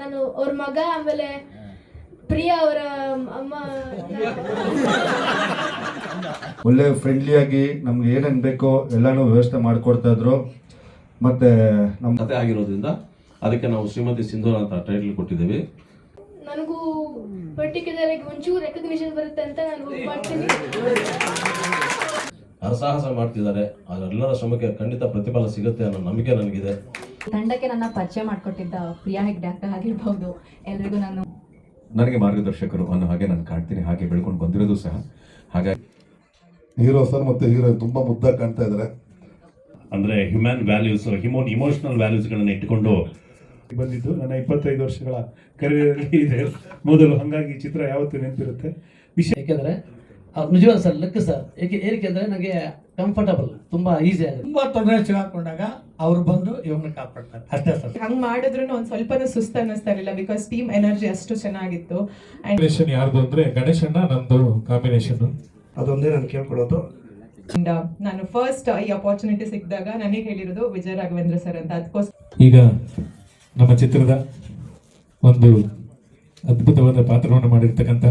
ನಾನು ಅವ್ರ ಮಗ, ಆಮೇಲೆ ಪ್ರಿಯಾ ಅವರ ಅಮ್ಮ. ಒಳ್ಳೆ ಫ್ರೆಂಡ್ಲಿಯಾಗಿ ನಮ್ಗೆ ಏನೇನು ಬೇಕೋ ಎಲ್ಲಾನು ವ್ಯವಸ್ಥೆ ಮಾಡಿಕೊಡ್ತಾ ಇದ್ರು. ಮತ್ತೆ ನಮ್ಮ ಕತೆ ಆಗಿರೋದ್ರಿಂದ ಅದಕ್ಕೆ ನಾವು ಶ್ರೀಮತಿ ಸಿಂಧೂರ ಅಂತ ಟೈಟಲ್ ಕೊಟ್ಟಿದ್ದೀವಿ. ನನಗೂ ಪರ್ಟಿಕ್ಯುಲರ್ ಆಗಿ ಒಂಚೂರು ರೆಕಗ್ನಿಷನ್ ಬರುತ್ತೆ ಅಂತ ನಾನು ಹೋಪ್ ಮಾಡ್ತೀನಿ. ಹರಸಾಹಸ ಮಾಡ್ತಿದ್ದಾರೆ, ಅದರೆಲ್ಲರ ಶ್ರಮಕ್ಕೆ ಖಂಡಿತ ಪ್ರತಿಫಲ ಸಿಗುತ್ತೆ ಅನ್ನೋ ನಂಬಿಕೆ ನನಗಿದೆ. ತಂಡಕ್ಕೆ ನನ್ನ ಪರಿಚಯ ಮಾಡಿಕೊಟ್ಟಿದ್ದ ಪ್ರಿಯಾ ಹೆಗ್ಡೆ ಡಾಕ್ಟರ್ ಆಗಿರ್ಬಹುದು, ಎಲ್ರಿಗೂ ನನಗೆ ಮಾರ್ಗದರ್ಶಕರು ಅನ್ನೋ ಹಾಗೆ ನಾನು ಕಾಣ್ತೀನಿ, ಹಾಗೆ ಬೆಳ್ಕೊಂಡು ಬಂದಿರೋದು ಸಹ. ಹಾಗಾಗಿ ಹೀರೋ ಸರ್ ಮತ್ತೆ ಹೀರೋಯಿನ್ ತುಂಬಾ ಮುದ್ದಾಗಿ ಕಾಣ್ತಾ ಇದ್ದಾರೆ. ಅಂದರೆ ಹ್ಯೂಮನ್ ವ್ಯಾಲ್ಯೂಸ್, ಇಮೋಷನಲ್ ವ್ಯಾಲ್ಯೂಸ್ಗಳನ್ನು ಇಟ್ಕೊಂಡು ಬಂದಿದ್ದು ನನ್ನ 25 ವರ್ಷಗಳ ಕರಿಯರ್ ಇದೆ ಮೊದಲು. ಹಾಗಾಗಿ ಚಿತ್ರ ಯಾವತ್ತೂ ನೆನಪಿರುತ್ತೆ. ವಿಷಯ ಏಕೆಂದರೆ ನಿಜವಾದ ಸರ್ ಲೆಕ್ಕ ಸರ್, ಏನಕ್ಕೆ ಅಂದರೆ ನನಗೆ ಕಂಫರ್ಟಬಲ್, ತುಂಬಾ ಈಸಿ ಆಗುತ್ತೆ. ತುಂಬಾ ತೊಂದರೆ ಸಿಗಾಕೊಂಡಾಗ ಅವ್ರು ಬಂದು ಇವ್ರನ್ನ ಕಾಪಾಡ್ತಾರೆ ಅಷ್ಟೇ ಸರ್. ಹಂಗ್ ಮಾಡಿದ್ರು ಒಂದ್ ಸ್ವಲ್ಪನೂ ಸುಸ್ತು ಅನ್ನಿಸ್ತಾ ಇರಲಿಲ್ಲ, ಬಿಕಾಸ್ ಟೀಮ್ ಎನರ್ಜಿ ಅಷ್ಟು ಚೆನ್ನಾಗಿತ್ತು. ಕಾಂಬಿನೇಷನ್ ಯಾರ್ದು ಅಂದ್ರೆ ಗಣೇಶಣ್ಣ ನಂದು ಕಾಂಬಿನೇಷನ್, ಅದೊಂದೇ ನಾನು ಕೇಳ್ಕೊಳ್ಳೋದು. ನಾನು ಫಸ್ಟ್ ಈ ಅಪಾರ್ಚುನಿಟಿ ಸಿಕ್ಕಿದಾಗ ನನಗೆ ಹೇಳಿರೋದು ವಿಜಯ ರಾಘವೇಂದ್ರ ಸರ್ ಅಂತ. ಅದಕ್ಕೋಸ್ಕರ ಈಗ ನಮ್ಮ ಚಿತ್ರದ ಒಂದು ಅದ್ಭುತವಾದ ಪಾತ್ರವನ್ನು ಮಾಡಿರ್ತಕ್ಕಂಥ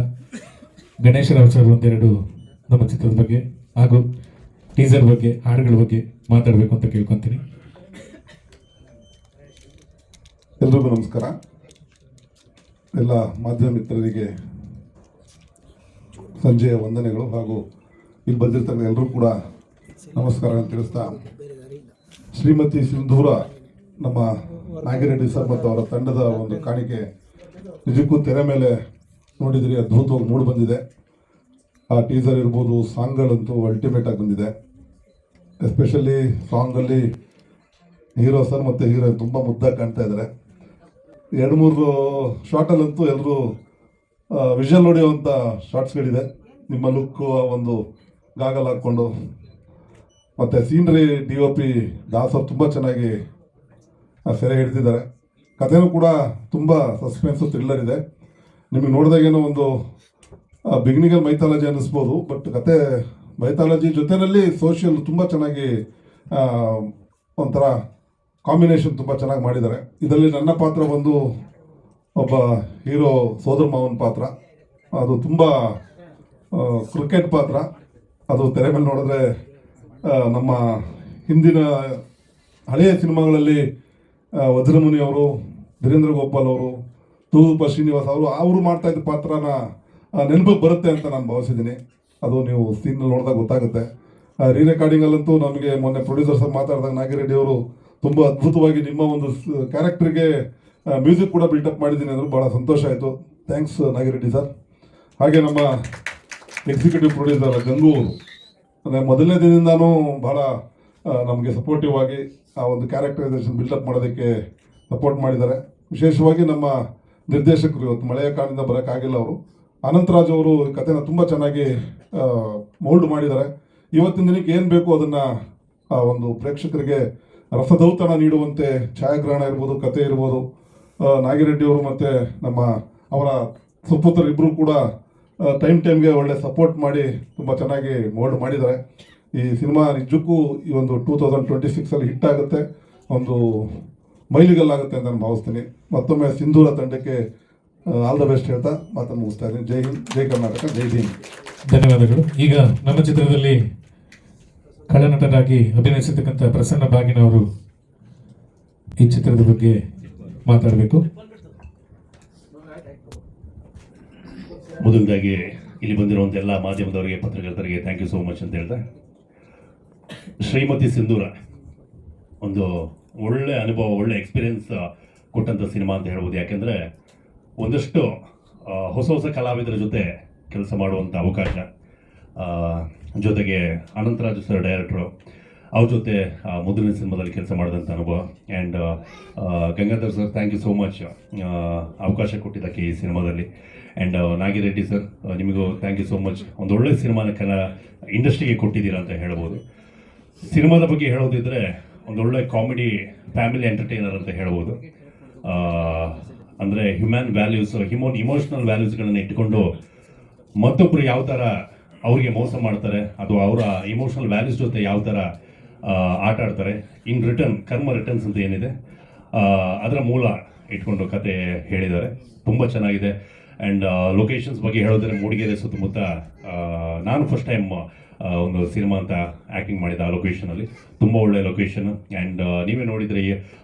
ಗಣೇಶರಾವ್ ಸರ್ ಒಂದೆರಡು ನಮ್ಮ ಚಿತ್ರದ ಬಗ್ಗೆ ಹಾಗೂ ಟೀಸರ್ ಬಗ್ಗೆ, ಹಾಡುಗಳ ಬಗ್ಗೆ ಮಾತಾಡಬೇಕು ಅಂತ ಕೇಳ್ಕೊತೀನಿ. ಎಲ್ರಿಗೂ ನಮಸ್ಕಾರ. ಎಲ್ಲ ಮಾಧ್ಯಮ ಮಿತ್ರರಿಗೆ ಸಂಜೆಯ ವಂದನೆಗಳು ಹಾಗೂ ಇಲ್ಲಿ ಬಂದಿರ್ತಕ್ಕಂಥ ಎಲ್ಲರೂ ಕೂಡ ನಮಸ್ಕಾರ ಅಂತ ತಿಳಿಸ್ತಾ, ಶ್ರೀಮತಿ ಸಿಂಧೂರ ನಮ್ಮ ನಾಗಿರೆಡ್ಡಿ ಸರ್ ಮತ್ತು ಅವರ ತಂಡದ ಒಂದು ಕಾಣಿಕೆ ನಿಜಕ್ಕೂ ತೆರೆ ಮೇಲೆ ನೋಡಿದ್ರಿ, ಅದ್ಭುತವಾಗಿ ಮೂಡಿ ಬಂದಿದೆ. ಆ ಟೀಸರ್ ಇರ್ಬೋದು, ಸಾಂಗ್ಗಳಂತೂ ಅಲ್ಟಿಮೇಟ್ ಆಗಿ ಬಂದಿದೆ. ಎಸ್ಪೆಷಲಿ ಸಾಂಗಲ್ಲಿ ಹೀರೋ ಸರ್ ಮತ್ತು ಹೀರೋಯಿನ್ ತುಂಬ ಮುದ್ದಾಗಿ ಕಾಣ್ತಾ ಇದ್ದಾರೆ. 2-3 ಶಾರ್ಟಲ್ಲಂತೂ ಎಲ್ಲರೂ ವಿಷಲ್ ನೋಡಿಯುವಂಥ ಶಾರ್ಟ್ಸ್ಗಳಿದೆ. ನಿಮ್ಮ ಲುಕ್ಕು, ಒಂದು ಗಾಗಲ್ ಹಾಕ್ಕೊಂಡು, ಮತ್ತು ಸೀನ್ರಿ DOP ದಾಸ್ ಅವ್ರು ತುಂಬ ಚೆನ್ನಾಗಿ ಸೆರೆ ಹಿಡಿದಿದ್ದಾರೆ. ಕಥೆನೂ ಕೂಡ ತುಂಬ ಸಸ್ಪೆನ್ಸು, ಥ್ರಿಲ್ಲರ್ ಇದೆ. ನಿಮಗೆ ನೋಡಿದಾಗೇನೋ ಒಂದು ಬಿಗಿನಿಂಗಲ್ಲಿ ಮೈಥಾಲಜಿ ಅನ್ನಿಸ್ಬೋದು, ಬಟ್ ಕತೆ ಮೈಥಾಲಜಿ ಜೊತೆಯಲ್ಲಿ ಸೋಷಿಯಲ್ ತುಂಬ ಚೆನ್ನಾಗಿ ಒಂಥರ ಕಾಂಬಿನೇಷನ್ ತುಂಬ ಚೆನ್ನಾಗಿ ಮಾಡಿದ್ದಾರೆ. ಇದರಲ್ಲಿ ನನ್ನ ಪಾತ್ರ ಬಂದು ಒಬ್ಬ ಹೀರೋ ಸೋದರ ಮಾವನ ಪಾತ್ರ. ಅದು ತುಂಬ ಕ್ರಿಕೆಟ್ ಪಾತ್ರ. ಅದು ತೆರೆ ಮೇಲೆ ನೋಡಿದ್ರೆ ನಮ್ಮ ಹಿಂದಿನ ಹಳೆಯ ಸಿನಿಮಾಗಳಲ್ಲಿ ವಜ್ರಮುನಿ ಅವರು, ಧೀರೇಂದ್ರ ಗೋಪಾಲ್ ಅವರು, ತೂಪ ಶ್ರೀನಿವಾಸ್ ಅವರು ಮಾಡ್ತಾ ಇದ್ದ ಪಾತ್ರನ ನೆನಪಿಗೆ ಬರುತ್ತೆ ಅಂತ ನಾನು ಭಾವಿಸಿದ್ದೀನಿ. ಅದು ನೀವು ಸೀನಲ್ಲಿ ನೋಡಿದಾಗ ಗೊತ್ತಾಗುತ್ತೆ. ರೀ ರೆಕಾರ್ಡಿಂಗಲ್ಲಂತೂ ನಮಗೆ ಮೊನ್ನೆ ಪ್ರೊಡ್ಯೂಸರ್ ಸರ್ ಮಾತಾಡಿದಾಗ ನಾಗಿರೆಡ್ಡಿ ಅವರು ತುಂಬ ಅದ್ಭುತವಾಗಿ ನಿಮ್ಮ ಒಂದು ಕ್ಯಾರೆಕ್ಟರ್ಗೆ ಮ್ಯೂಸಿಕ್ ಕೂಡ ಬಿಲ್ಟಪ್ ಮಾಡಿದ್ದೀನಿ ಅಂದರು. ಭಾಳ ಸಂತೋಷ ಆಯಿತು. Thanks Nagireddy sir. ಹಾಗೆ ನಮ್ಮ ಎಕ್ಸಿಕ್ಯೂಟಿವ್ ಪ್ರೊಡ್ಯೂಸರ್ ಗಂಗು ಅಂದರೆ ಮೊದಲನೇ ದಿನದಿಂದನೂ ಭಾಳ ನಮಗೆ ಸಪೋರ್ಟಿವ್ ಆಗಿ ಆ ಒಂದು ಕ್ಯಾರೆಕ್ಟರೈಸೇಷನ್ ಬಿಲ್ಡಪ್ ಮಾಡೋದಕ್ಕೆ ಸಪೋರ್ಟ್ ಮಾಡಿದ್ದಾರೆ. ವಿಶೇಷವಾಗಿ ನಮ್ಮ ನಿರ್ದೇಶಕರು, ಇವತ್ತು ಮಳೆಯ ಕಾರಣದಿಂದ ಬರೋಕ್ಕಾಗಿಲ್ಲ ಅವರು, ಅನಂತರಾಜ್ ಅವರು ಕಥೆನ ತುಂಬ ಚೆನ್ನಾಗಿ ಮೋಲ್ಡ್ ಮಾಡಿದ್ದಾರೆ. ಇವತ್ತಿನ ದಿನಕ್ಕೆ ಏನು ಬೇಕು ಅದನ್ನು ಒಂದು ಪ್ರೇಕ್ಷಕರಿಗೆ ರಸದೌತಣ ನೀಡುವಂತೆ ಛಾಯಾಗ್ರಹಣ ಇರ್ಬೋದು, ಕತೆ ಇರ್ಬೋದು, ನಾಗಿರೆಡ್ಡಿಯವರು ಮತ್ತು ನಮ್ಮ ಅವರ ಸುಪುತ್ರ ಇಬ್ಬರು ಕೂಡ ಟೈಮ್ಗೆ ಒಳ್ಳೆ ಸಪೋರ್ಟ್ ಮಾಡಿ ತುಂಬ ಚೆನ್ನಾಗಿ ಮೋಲ್ಡ್ ಮಾಡಿದ್ದಾರೆ. ಈ ಸಿನಿಮಾ ನಿಜಕ್ಕೂ ಈ ಒಂದು 2026 ಹಿಟ್ ಆಗುತ್ತೆ, ಒಂದು ಮೈಲಿಗಲ್ಲಾಗುತ್ತೆ ಅಂತ ನಾನು ಭಾವಿಸ್ತೀನಿ. ಮತ್ತೊಮ್ಮೆ ಸಿಂಧೂರ ತಂಡಕ್ಕೆ ಆಲ್ ದ ಬೆಸ್ಟ್ ಹೇಳ್ತಾ ಮಾತನ್ನು ಮುಗಿಸ್ತಾ ಇದ್ದೀನಿ. ಜೈ ಹಿಂದ್, ಜೈ ಕರ್ನಾಟಕ, ಜೈ ಭೀಮ್. ಧನ್ಯವಾದಗಳು. ಈಗ ನಮ್ಮ ಚಿತ್ರದಲ್ಲಿ ಖಳನಟರಾಗಿ ಅಭಿನಯಿಸಿರ್ತಕ್ಕಂಥ ಪ್ರಸನ್ನ ಬಾಗಿನವರು ಈ ಚಿತ್ರದ ಬಗ್ಗೆ ಮಾತಾಡಬೇಕು. ಮೊದಲದಾಗಿ ಇಲ್ಲಿ ಬಂದಿರುವಂಥ ಎಲ್ಲ ಮಾಧ್ಯಮದವರಿಗೆ, ಪತ್ರಕರ್ತರಿಗೆ ಥ್ಯಾಂಕ್ ಯು ಸೋ ಮಚ್ ಅಂತ ಹೇಳ್ದೆ. ಶ್ರೀಮತಿ ಸಿಂಧೂರ ಒಂದು ಒಳ್ಳೆ ಅನುಭವ, ಒಳ್ಳೆ ಎಕ್ಸ್ಪೀರಿಯನ್ಸ್ ಕೊಟ್ಟಂಥ ಸಿನಿಮಾ ಅಂತ ಹೇಳ್ಬೋದು. ಯಾಕೆಂದರೆ ಒಂದಷ್ಟು ಹೊಸ ಕಲಾವಿದರ ಜೊತೆ ಕೆಲಸ ಮಾಡುವಂಥ ಅವಕಾಶ, ಜೊತೆಗೆ ಅನಂತರಾಜ್ ಸರ್ ಡೈರೆಕ್ಟ್ರು, ಅವ್ರ ಜೊತೆ ಮೊದಲನೇ ಸಿನಿಮಾದಲ್ಲಿ ಕೆಲಸ ಮಾಡಿದಂಥ ಅನುಭವ. And Gangadhar sir, thank you so much ಅವಕಾಶ ಕೊಟ್ಟಿದ್ದಕ್ಕೆ ಈ ಸಿನಿಮಾದಲ್ಲಿ. ಆ್ಯಂಡ್ ನಾಗಿರೆಡ್ಡಿ ಸರ್, ನಿಮಗೂ ಥ್ಯಾಂಕ್ ಯು ಸೋ ಮಚ್. ಒಂದು ಒಳ್ಳೆಯ ಸಿನಿಮಾನ ಇಂಡಸ್ಟ್ರಿಗೆ ಕೊಟ್ಟಿದ್ದೀರಾ ಅಂತ ಹೇಳ್ಬೋದು. ಸಿನಿಮಾದ ಬಗ್ಗೆ ಹೇಳೋದಿದ್ರೆ ಒಂದೊಳ್ಳೆ ಕಾಮಿಡಿ ಫ್ಯಾಮಿಲಿ ಎಂಟರ್ಟೈನರ್ ಅಂತ ಹೇಳ್ಬೋದು. ಅಂದರೆ ಹ್ಯೂಮನ್ ವ್ಯಾಲ್ಯೂಸ್, ಇಮೋಷನಲ್ ವ್ಯಾಲ್ಯೂಸ್ಗಳನ್ನು ಇಟ್ಕೊಂಡು ಮತ್ತೊಬ್ಬರು ಯಾವ ಥರ ಅವ್ರಿಗೆ ಮೋಸ ಮಾಡ್ತಾರೆ, ಅದು ಅವರ ಇಮೋಷನಲ್ ವ್ಯಾಲ್ಯೂಸ್ ಜೊತೆ ಯಾವ ಥರ ಆಟ ಆಡ್ತಾರೆ. ಇನ್ ರಿಟರ್ನ್ ಕರ್ಮ ರಿಟರ್ನ್ಸ್ ಅಂತ ಏನಿದೆ ಅದರ ಮೂಲ ಇಟ್ಕೊಂಡು ಕತೆ ಹೇಳಿದ್ದಾರೆ. ತುಂಬ ಚೆನ್ನಾಗಿದೆ. ಆ್ಯಂಡ್ ಲೊಕೇಶನ್ಸ್ ಬಗ್ಗೆ ಹೇಳಿದ್ರೆ ಮೂಡಿಗೆರೆ ಸುತ್ತಮುತ್ತ ನಾನು ಫಸ್ಟ್ ಟೈಮ್ ಒಂದು ಸಿನಿಮಾ ಅಂತ ಆ್ಯಕ್ಟಿಂಗ್ ಮಾಡಿದ್ದೆ ಆ ಲೊಕೇಶನಲ್ಲಿ. ತುಂಬ ಒಳ್ಳೆಯ ಲೊಕೇಶನ್. ಆ್ಯಂಡ್ ನೀವೇ ನೋಡಿದರೆ ಈ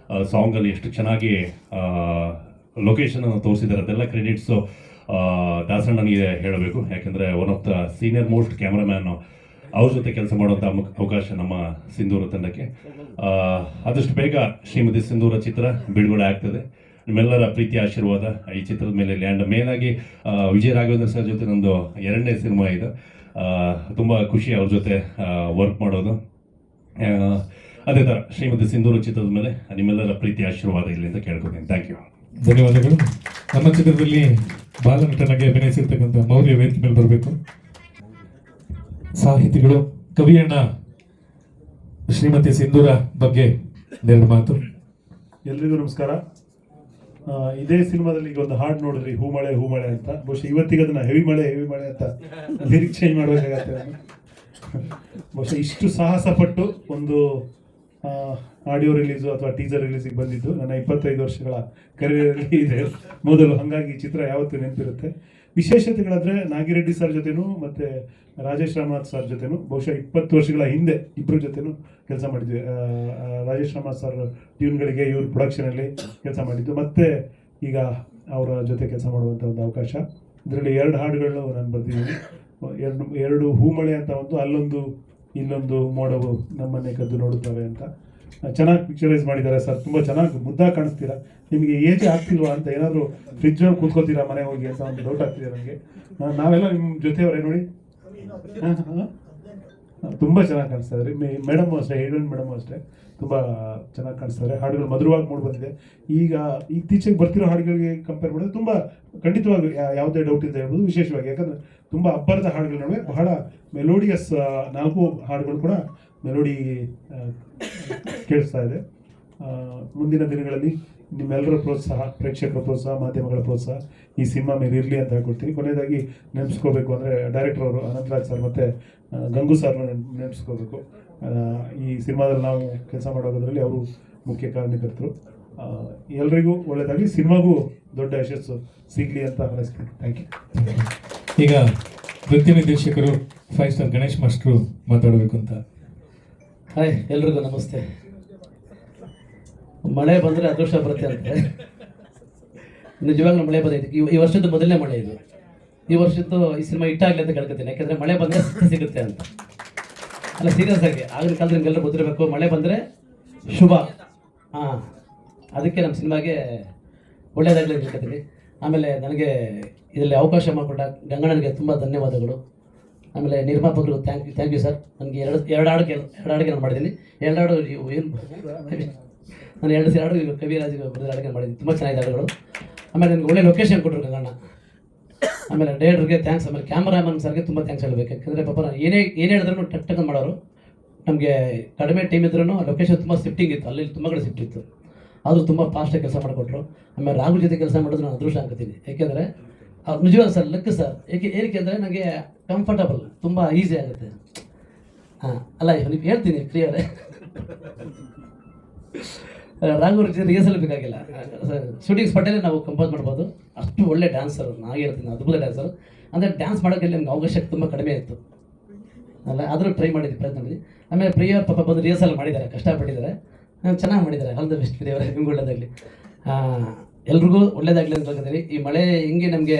ಸಾಂಗಲ್ಲಿ ಎಷ್ಟು ಚೆನ್ನಾಗಿ ಲೊಕೇಶನನ್ನು ತೋರಿಸಿದ್ದಾರೆ. ಅದೆಲ್ಲ ಕ್ರೆಡಿಟ್ಸು ದಾಸಣ್ಣನಿಗೆ ಹೇಳಬೇಕು. ಯಾಕೆಂದರೆ one of the senior most cameraman ಅವ್ರ ಜೊತೆ ಕೆಲಸ ಮಾಡುವಂಥ ಅವಕಾಶ ನಮ್ಮ ಸಿಂಧೂರ ತಂಡಕ್ಕೆ. ಆದಷ್ಟು ಬೇಗ ಶ್ರೀಮತಿ ಸಿಂಧೂರ ಚಿತ್ರ ಬಿಡುಗಡೆ ಆಗ್ತದೆ. ನಿಮ್ಮೆಲ್ಲರ ಪ್ರೀತಿ ಆಶೀರ್ವಾದ ಈ ಚಿತ್ರದ ಮೇಲೆ ಲ್ಯಾಂಡ್. ಮೇಲಾಗಿ ವಿಜಯ ರಾಘವೇಂದ್ರ ಸರ್ ಜೊತೆ ನಂದು 2ನೇ ಸಿನಿಮಾ ಇದು. ತುಂಬ ಖುಷಿ ಅವ್ರ ಜೊತೆ ವರ್ಕ್ ಮಾಡೋದು. ಅದೇ ಥರ ಶ್ರೀಮತಿ ಸಿಂಧೂರ ಚಿತ್ರದ ಮೇಲೆ ನಿಮ್ಮೆಲ್ಲರ ಪ್ರೀತಿ ಆಶೀರ್ವಾದ ಇಲ್ಲಿ ಅಂತ ಕೇಳ್ಕೊತೀನಿ. Thank you. ಧನ್ಯವಾದಗಳು. ನಮ್ಮ ಚಿತ್ರದಲ್ಲಿ ಬಾಲನಟನಾಗಿ ಅಭಿನಯಿಸಿರ್ತಕ್ಕಂಥ ಮೌರ್ಯ ವೇದಿಕೆ ಮೇಲೆ ಬರಬೇಕು. ಸಾಹಿತಿಗಳು ಕವಿಯಣ್ಣ ಶ್ರೀಮತಿ ಸಿಂಧೂರ ಬಗ್ಗೆ 2 ಮಾತು. ಎಲ್ರಿಗೂ ನಮಸ್ಕಾರ. ಇದೇ ಸಿನಿಮಾದಲ್ಲಿ ಈಗ ಒಂದು ಹಾಡು ನೋಡಿದ್ರಿ, ಹೂಮಳೆ ಹೂಮಳೆ ಅಂತ. ಬಹುಶಃ ಇವತ್ತಿಗೆ ಅದನ್ನ ಹೆವಿ ಮಳೆ ಅಂತ ಲಿರಿಕ್ ಚೇಂಜ್ ಮಾಡಬೇಕಾಗತ್ತೆ. ಬಹುಶಃ ಇಷ್ಟು ಸಾಹಸ ಪಟ್ಟು ಒಂದು ಆಡಿಯೋ ರಿಲೀಸು ಅಥವಾ ಟೀಸರ್ ರಿಲೀಸಿಗೆ ಬಂದಿದ್ದು ನನ್ನ 25 ವರ್ಷಗಳ ಕರಿಯರಲ್ಲಿ ಇದೆ ಮೊದಲು. ಹಾಗಾಗಿ ಈ ಚಿತ್ರ ಯಾವತ್ತೂ ನೆನಪಿರುತ್ತೆ. ವಿಶೇಷತೆಗಳಾದರೆ ನಾಗಿರೆಡ್ಡಿ ಸರ್ ಜೊತೆನೂ ಮತ್ತು ರಾಜೇಶ್ ರಾಮನಾಥ್ ಸರ್ ಜೊತೆನೂ ಬಹುಶಃ 20 ವರ್ಷಗಳ ಹಿಂದೆ ಇಬ್ಬರ ಜೊತೆನೂ ಕೆಲಸ ಮಾಡಿದ್ವಿ. ರಾಜೇಶ್ ರಾಮನಾಥ್ ಸರ್ ಟ್ಯೂನ್ಗಳಿಗೆ ಇವ್ರ ಪ್ರೊಡಕ್ಷನಲ್ಲಿ ಕೆಲಸ ಮಾಡಿದ್ದು. ಮತ್ತು ಈಗ ಅವರ ಜೊತೆ ಕೆಲಸ ಮಾಡುವಂಥ ಒಂದು ಅವಕಾಶ. ಇದರಲ್ಲಿ 2 ಹಾಡುಗಳು ನಾನು ಬರ್ತಿದ್ದೀನಿ. ಎರಡು ಹೂಮಳೆ ಅಂತ ಒಂದು, ಅಲ್ಲೊಂದು ಇಲ್ಲೊಂದು ಮೋಡವು ನಮ್ಮನ್ನೇ ಕದ್ದು ನೋಡುತ್ತವೆ ಅಂತ. ಚೆನ್ನಾಗಿ ಪಿಕ್ಚರೈಸ್ ಮಾಡಿದ್ದಾರೆ ಸರ್. ತುಂಬ ಚೆನ್ನಾಗಿ ಮುದ್ದಾಗಿ ಕಾಣಿಸ್ತೀರಾ. ನಿಮಗೆ ಏಜ್ ಆಗ್ತಿಲ್ವಾ ಅಂತ, ಏನಾದರೂ ಫ್ರಿಜ್ಜಲ್ಲಿ ಕೂತ್ಕೋತೀರಾ ಮನೆ ಹೋಗಿ ಅಂತ ಒಂದು ಡೌಟ್ ಆಗ್ತಿದೆ ನನಗೆ. ನಾವೆಲ್ಲ ನಿಮ್ಮ ಜೊತೆಯವರೇ ನೋಡಿ. ತುಂಬ ಚೆನ್ನಾಗಿ ಕಾಣಿಸ್ತಾ ಇದ್ದಾರೆ. ಮೇಡಮ್ ಅಷ್ಟೇ, ಹೇಡನ್ ಮೇಡಮ್ ಅಷ್ಟೇ ತುಂಬ ಚೆನ್ನಾಗಿ ಕಾಣಿಸ್ತಾರೆ. ಹಾಡುಗಳು ಮಧುರವಾಗಿ ಮೂಡಿ ಬಂದಿದೆ. ಈಗ ಇತ್ತೀಚೆಗೆ ಬರ್ತಿರೋ ಹಾಡುಗಳಿಗೆ ಕಂಪೇರ್ ಮಾಡಿದ್ರೆ ತುಂಬ ಖಂಡಿತವಾಗಿ ಯಾವುದೇ ಡೌಟ್ ಇಲ್ಲದೆ ಹೇಳ್ಬೋದು. ವಿಶೇಷವಾಗಿ ಯಾಕಂದರೆ ತುಂಬ ಅಬ್ಬರದ ಹಾಡುಗಳ ನಡುವೆ ಬಹಳ ಮೆಲೋಡಿಯಸ್ 4 ಹಾಡುಗಳು ಕೂಡ ಮೆಲೋಡಿ ಕೇಳಿಸ್ತಾ ಇದೆ. ಮುಂದಿನ ದಿನಗಳಲ್ಲಿ ನಿಮ್ಮೆಲ್ಲರ ಪ್ರೋತ್ಸಾಹ, ಪ್ರೇಕ್ಷಕರ ಪ್ರೋತ್ಸಾಹ, ಮಾಧ್ಯಮಗಳ ಪ್ರೋತ್ಸಾಹ ಈ ಸಿನಿಮಾ ಮೇಲೆ ಇರಲಿ ಅಂತ ಹೇಳ್ಕೊಡ್ತೀನಿ. ಕೊನೆಯದಾಗಿ ನೆನೆಸ್ಕೋಬೇಕು ಅಂದರೆ ಡೈರೆಕ್ಟರ್ ಅವರು ಅನಂತರಾಜ್ ಸರ್ ಮತ್ತು ಗಂಗು ಸರ್ನ ನೆನೆಸ್ಕೋಬೇಕು. ಈ ಸಿನಿಮಾದಲ್ಲಿ ನಾವು ಕೆಲಸ ಮಾಡೋದ್ರಲ್ಲಿ ಅವರು ಮುಖ್ಯ ಕಾರಣಕರ್ತರು. ಎಲ್ರಿಗೂ ಒಳ್ಳೆಯದಾಗಿ, ಸಿನಿಮಾಗೂ ದೊಡ್ಡ ಯಶಸ್ಸು ಸಿಗಲಿ ಅಂತ ಹಾರೈಸ್ತೀನಿ. Thank you. ಈಗ ನೃತ್ಯ ನಿರ್ದೇಶಕರು 5 ಸ್ಟಾರ್ ಗಣೇಶ್ ಮಾಸ್ಟ್ರು ಮಾತಾಡಬೇಕು ಅಂತ. ಹಾಯ್, ಎಲ್ರಿಗೂ ನಮಸ್ತೆ. ಮಳೆ ಬಂದರೆ ಅದೃಷ್ಟ ಬರುತ್ತೆ ಅಂತೆ. ನಿಜವಾಗ್ಲೂ ಮಳೆ ಬಂದೈತೆ. ಈ ವರ್ಷದ ಮೊದಲನೇ ಮಳೆ ಇದು. ಈ ವರ್ಷದ್ದು ಈ ಸಿನಿಮಾ ಹಿಟ್ಟಾಗಲಿ ಅಂತ ಕೇಳ್ಕೊತೀನಿ. ಯಾಕೆಂದರೆ ಮಳೆ ಬಂದರೆ ಸಿಗುತ್ತೆ ಅಂತ. ಅಲ್ಲ, ಸೀರಿಯಸ್ ಆಗಿ ಆಗಿನ ಕಾಲದಲ್ಲಿ ನಿಮಗೆಲ್ಲರೂ ಗೊತ್ತಿರಬೇಕು, ಮಳೆ ಬಂದರೆ ಶುಭ. ಅದಕ್ಕೆ ನಮ್ಮ ಸಿನಿಮಾಗೆ ಒಳ್ಳೆಯದಾಗಲಿ ಅಂತ ಕೇಳ್ಕೊತೀನಿ. ಆಮೇಲೆ ನನಗೆ ಇದರಲ್ಲಿ ಅವಕಾಶ ಮಾಡಿಕೊಟ್ಟ ಗಂಗಣ್ಣನಿಗೆ ತುಂಬ ಧನ್ಯವಾದಗಳು. ಆಮೇಲೆ ನಿರ್ಮಾಪಕರು ಥ್ಯಾಂಕ್ ಯು ಸರ್. ನನಗೆ ಎರಡು ಹಾಡಿಗೆ ನಾನು ಮಾಡಿದ್ದೀನಿ. 2 ಹಾಡು ಏನು ನಾನು 2 ಹಾಡು ಕವಿರಾಜ್ ಬರೆದ ಹಾಡಿಗೆ ಮಾಡಿದ್ದೀನಿ. ತುಂಬ ಚೆನ್ನಾಗಿದೆ ಹಾಡುಗಳು. ಆಮೇಲೆ ನನಗೆ ಒಳ್ಳೆ ಲೊಕೇಶನ್ ಕೊಟ್ಟರು ಗಂಗಣ್ಣ. ಆಮೇಲೆ ಡೈರೆಕ್ಟರ್ಗೆ ಥ್ಯಾಂಕ್ಸ್. ಆಮೇಲೆ ಕ್ಯಾಮ್ರಾಮನ್ ಸರ್ಗೆ ತುಂಬ ಥ್ಯಾಂಕ್ಸ್ ಹೇಳಬೇಕು. ಯಾಕಂದರೆ ಪಾಪ ಏನೇ ಹೇಳಿದ್ರೂ ಟಕ್ ಮಾಡೋರು. ನಮಗೆ ಕಡಿಮೆ ಟೈಮ್ ಇದ್ರೂ ಲೊಕೇಶನ್ ತುಂಬ ಶಿಫ್ಟಿಂಗ್ ಇತ್ತು. ಅಲ್ಲಿ ತುಂಬ ಕಡೆ ಶಿಫ್ಟ್ ಇತ್ತು. ಆದರೂ ತುಂಬ ಫಾಸ್ಟಾಗಿ ಕೆಲಸ ಮಾಡಿಕೊಟ್ರು. ಆಮೇಲೆ ರಾಘು ಜೊತೆ ಕೆಲಸ ಮಾಡೋದು ನಾನು ಅದೃಷ್ಟ ಅನ್ಕೋತೀನಿ. ಯಾಕೆಂದರೆ ಅವ್ರು ನಿಜವಾದ ಸರ್ ಲಕ್ ಸರ್. ಏನಕ್ಕೆ ಅಂದರೆ ನನಗೆ ಕಂಫರ್ಟಬಲ್, ತುಂಬ ಈಸಿ ಆಗುತ್ತೆ. ಅಲ್ಲ ನೀವು ಹೇಳ್ತೀನಿ ಕ್ಲಿಯರೇ. ರಾಘು ಜೊತೆ ರಿಹರ್ಸಲ್ ಬೇಕಾಗಿಲ್ಲ. ಶೂಟಿಂಗ್ ಸ್ಪಾಟಲ್ಲೇ ನಾವು ಕಂಪೋಸ್ ಮಾಡ್ಬೋದು. ಅಷ್ಟು ಒಳ್ಳೆ ಡ್ಯಾನ್ಸರು. ನಾನು ಹೇಳ್ತೀನಿ, ಅದ್ಭುತ ಡ್ಯಾನ್ಸರು. ಅಂದರೆ ಡ್ಯಾನ್ಸ್ ಮಾಡೋಕ್ಕೆ ನಮ್ಗೆ ಅವಕಾಶ ತುಂಬ ಕಡಿಮೆ ಇತ್ತು ಅಲ್ಲ, ಆದರೂ ಟ್ರೈ ಮಾಡಿದ್ವಿ, ಪ್ರಯತ್ನ ಮಾಡಿದ್ವಿ. ಆಮೇಲೆ ಪ್ರಿಯರ್ ಪಾಪ ಬಂದು ರಿಹರ್ಸಲ್ ಮಾಡಿದ್ದಾರೆ, ಕಷ್ಟಪಟ್ಟಿದ್ದಾರೆ, ಚೆನ್ನಾಗಿ ಮಾಡಿದ್ದಾರೆ. ಆಲ್ ದ ಬೆಸ್ಟ್ ದೇವರೇ, ನಿಮ್ಗೆ ಒಳ್ಳೆಯದಾಗಲಿ, ಎಲ್ರಿಗೂ ಒಳ್ಳೇದಾಗಲಿ ಅಂತ ಹೇಳ್ತಿದ್ದೀವಿ. ಈ ಮಳೆ ಹೆಂಗೆ ನಮಗೆ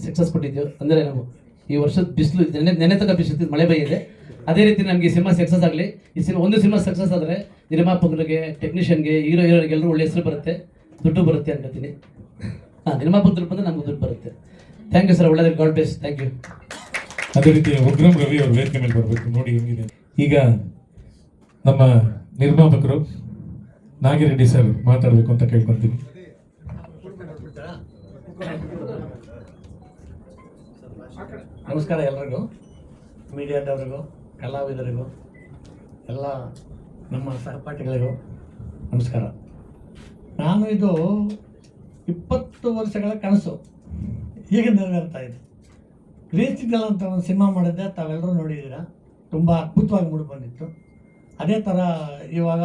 ಸಕ್ಸಸ್ ಕೊಟ್ಟಿದ್ದೆವು ಅಂದರೆ ನಾವು ಈ ವರ್ಷದ ಬಿಸಿಲು ನೆನೆ ತನಕ ಬಿಸಿಲು ಮಳೆ ಬೈಯಿದೆ. ಅದೇ ರೀತಿ ನಮಗೆ ಈ ಸಿನಿಮಾ ಸಕ್ಸಸ್ ಆಗಲಿ. ಈ ಸಿನಿಮಾ ಸಕ್ಸಸ್ ಆದರೆ ನಿರ್ಮಾಪಕರಿಗೆ, ಟೆಕ್ನಿಷಿಯನ್ಗೆ, ಹೀರೋಯಿನ್ಗೆ ಎಲ್ಲರೂ ಒಳ್ಳೆ ಹೆಸರು ಬರುತ್ತೆ, ದುಡ್ಡು ಬರುತ್ತೆ ಅನ್ಕೋತೀನಿ. ನಿರ್ಮಾಪಕರು ಬಂದರೆ ನಮ್ಗೆ ದುಡ್ಡು ಬರುತ್ತೆ. Thank you sir. ಒಳ್ಳೆಯದಾಗಿ, ಗಾಡ್ ಬ್ಲೆಸ್. Thank you. ಅದೇ ರೀತಿ ಉಗ್ರಂ ರವಿ ಅವರು ವೇದಿಕೆ ಮೇಲೆ ಬರಬೇಕು. ನೋಡಿ ಹೆಂಗಿದೆ. ಈಗ ನಮ್ಮ ನಿರ್ಮಾಪಕರು ನಾಗಿರೆಡ್ಡಿ ಸರ್ ಮಾತಾಡಬೇಕು ಅಂತ ಕೇಳ್ಕೊತೀನಿ. ನಮಸ್ಕಾರ ಎಲ್ಲರಿಗೂ, ಮೀಡಿಯಾದವರಿಗೂ, ಕಲಾವಿದರಿಗೂ, ಎಲ್ಲ ನಮ್ಮ ಸಹಪಾಠಿಗಳಿಗೂ ನಮಸ್ಕಾರ. ನಾನು ಇದು 20 ವರ್ಷಗಳ ಕನಸು ಈಗ ನೆರವೇರ್ತಾ ಇದೆ. ರೀತಿಗಲ್ ಅಂತ ಒಂದು ಸಿನಿಮಾ ಮಾಡಿದ್ದೆ, ತಾವೆಲ್ಲರೂ ನೋಡಿದ್ದೀರಾ. ತುಂಬ ಅದ್ಭುತವಾಗಿ ಮೂಡಿ ಬಂದಿತ್ತು. ಅದೇ ಥರ ಇವಾಗ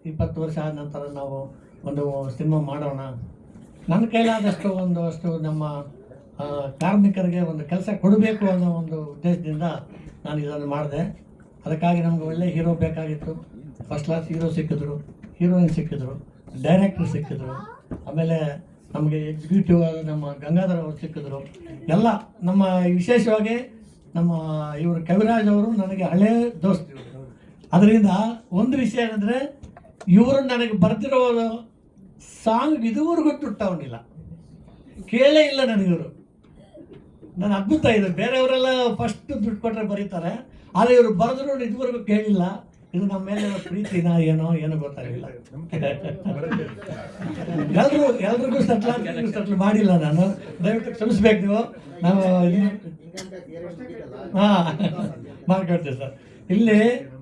20 ವರ್ಷ ಆದ ನಂತರ ನಾವು ಒಂದು ಸಿನಿಮಾ ಮಾಡೋಣ, ನನ್ನ ಕೈಲಾದಷ್ಟು ಅಷ್ಟು ನಮ್ಮ ಕಾರ್ಮಿಕರಿಗೆ ಒಂದು ಕೆಲಸ ಕೊಡಬೇಕು ಅನ್ನೋ ಒಂದು ಉದ್ದೇಶದಿಂದ ನಾನು ಇದನ್ನು ಮಾಡಿದೆ. ಅದಕ್ಕಾಗಿ ನಮ್ಗೆ ಒಳ್ಳೆ ಹೀರೋ ಬೇಕಾಗಿತ್ತು. ಫಸ್ಟ್ ಕ್ಲಾಸ್ ಹೀರೋ ಸಿಕ್ಕಿದ್ರು, ಹೀರೋಯಿನ್ ಸಿಕ್ಕಿದ್ರು, ಡೈರೆಕ್ಟ್ರ್ ಸಿಕ್ಕಿದ್ರು, ಆಮೇಲೆ ನಮಗೆ ಎಕ್ಸಿಕ್ಯೂಟಿವ್ ಆದ ನಮ್ಮ ಗಂಗಾಧರ್ ಅವರು ಸಿಕ್ಕಿದ್ರು. ಎಲ್ಲ ನಮ್ಮ ವಿಶೇಷವಾಗಿ ನಮ್ಮ ಇವರು ಕವಿರಾಜ್ ಅವರು ನನಗೆ ಹಳೇ ದೋಸ್ತಿರು. ಅದರಿಂದ ಒಂದು ವಿಷಯ ಏನಂದರೆ, ಇವರು ನನಗೆ ಬರ್ತಿರೋ ಸಾಂಗ್ ಇದುವರೆಗೂ ತುಟ್ಟವನಿಲ್ಲ, ಕೇಳೇ ಇಲ್ಲ ನನಗಿವರು. ನಾನು ಅದ್ಭುತ ಇದು. ಬೇರೆಯವರೆಲ್ಲ ಫಸ್ಟ್ ದುಡ್ಡು ಕೊಟ್ಟರೆ ಬರೀತಾರೆ, ಆದರೆ ಇವರು ಬರೆದ್ರು ಇದುವರೆಗೂ ಕೇಳಿಲ್ಲ. ಇದು ನಮ್ಮ ಮೇಲೆ ಪ್ರೀತಿನ ಏನೋ ಗೊತ್ತಾಗಿಲ್ಲ. ಎಲ್ರಿಗೂ ಸಟ್ಲ್ ಮಾಡಿಲ್ಲ ನಾನು, ದಯವಿಟ್ಟು ಕ್ಷಮಿಸ್ಬೇಕು ನೀವು. ನಾವು ಮಾಡ್ಕೊಡ್ತೀವಿ ಸರ್. ಇಲ್ಲಿ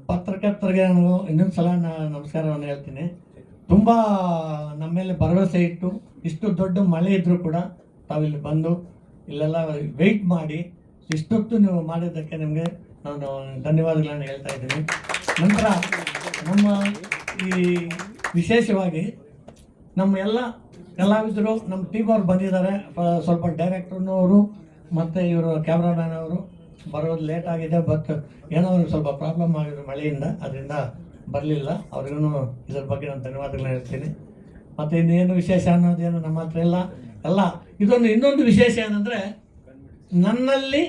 ಪತ್ರಕರ್ತರಿಗೆ ನಾನು ಇನ್ನೊಂದು ಸಲ ನಮಸ್ಕಾರವನ್ನು ಹೇಳ್ತೀನಿ. ತುಂಬ ನಮ್ಮ ಮೇಲೆ ಭರವಸೆ ಇಟ್ಟು ಇಷ್ಟು ದೊಡ್ಡ ಮಳೆ ಇದ್ದರೂ ಕೂಡ ತಾವಿಲ್ಲಿ ಬಂದು ಇಲ್ಲೆಲ್ಲ ವೆಯ್ಟ್ ಮಾಡಿ ಇಷ್ಟೊತ್ತು ನೀವು ಮಾಡಿದ್ದಕ್ಕೆ ನಿಮಗೆ ನಾನು ಧನ್ಯವಾದಗಳನ್ನು ಹೇಳ್ತಾ ಇದ್ದೀನಿ. ನಂತರ ನಮ್ಮ ಈ ವಿಶೇಷವಾಗಿ ನಮ್ಮ ಎಲ್ಲ ಕಲಾವಿದರು, ನಮ್ಮ ಟೀಮ್ ಅವ್ರು ಬಂದಿದ್ದಾರೆ. ಸ್ವಲ್ಪ ಡೈರೆಕ್ಟರ್ನವರು ಮತ್ತು ಇವರು ಕ್ಯಾಮ್ರಾಮ್ಯಾನ್ ಅವರು ಬರೋದು ಲೇಟ್ ಆಗಿದೆ. ಬಟ್ ಏನೋ ಸ್ವಲ್ಪ ಪ್ರಾಬ್ಲಮ್ ಆಗಿದೆ ಮಳೆಯಿಂದ, ಅದರಿಂದ ಬರಲಿಲ್ಲ. ಅವ್ರಿಗೂ ಇದ್ರ ಬಗ್ಗೆ ನಾನು ಧನ್ಯವಾದಗಳನ್ನ ಹೇಳ್ತೀನಿ. ಮತ್ತು ಇನ್ನೇನು ವಿಶೇಷ ಅನ್ನೋದೇನು ನಮ್ಮ ಹತ್ರ ಎಲ್ಲ ಇನ್ನೊಂದು ವಿಶೇಷ ಏನಂದರೆ, ನನ್ನಲ್ಲಿ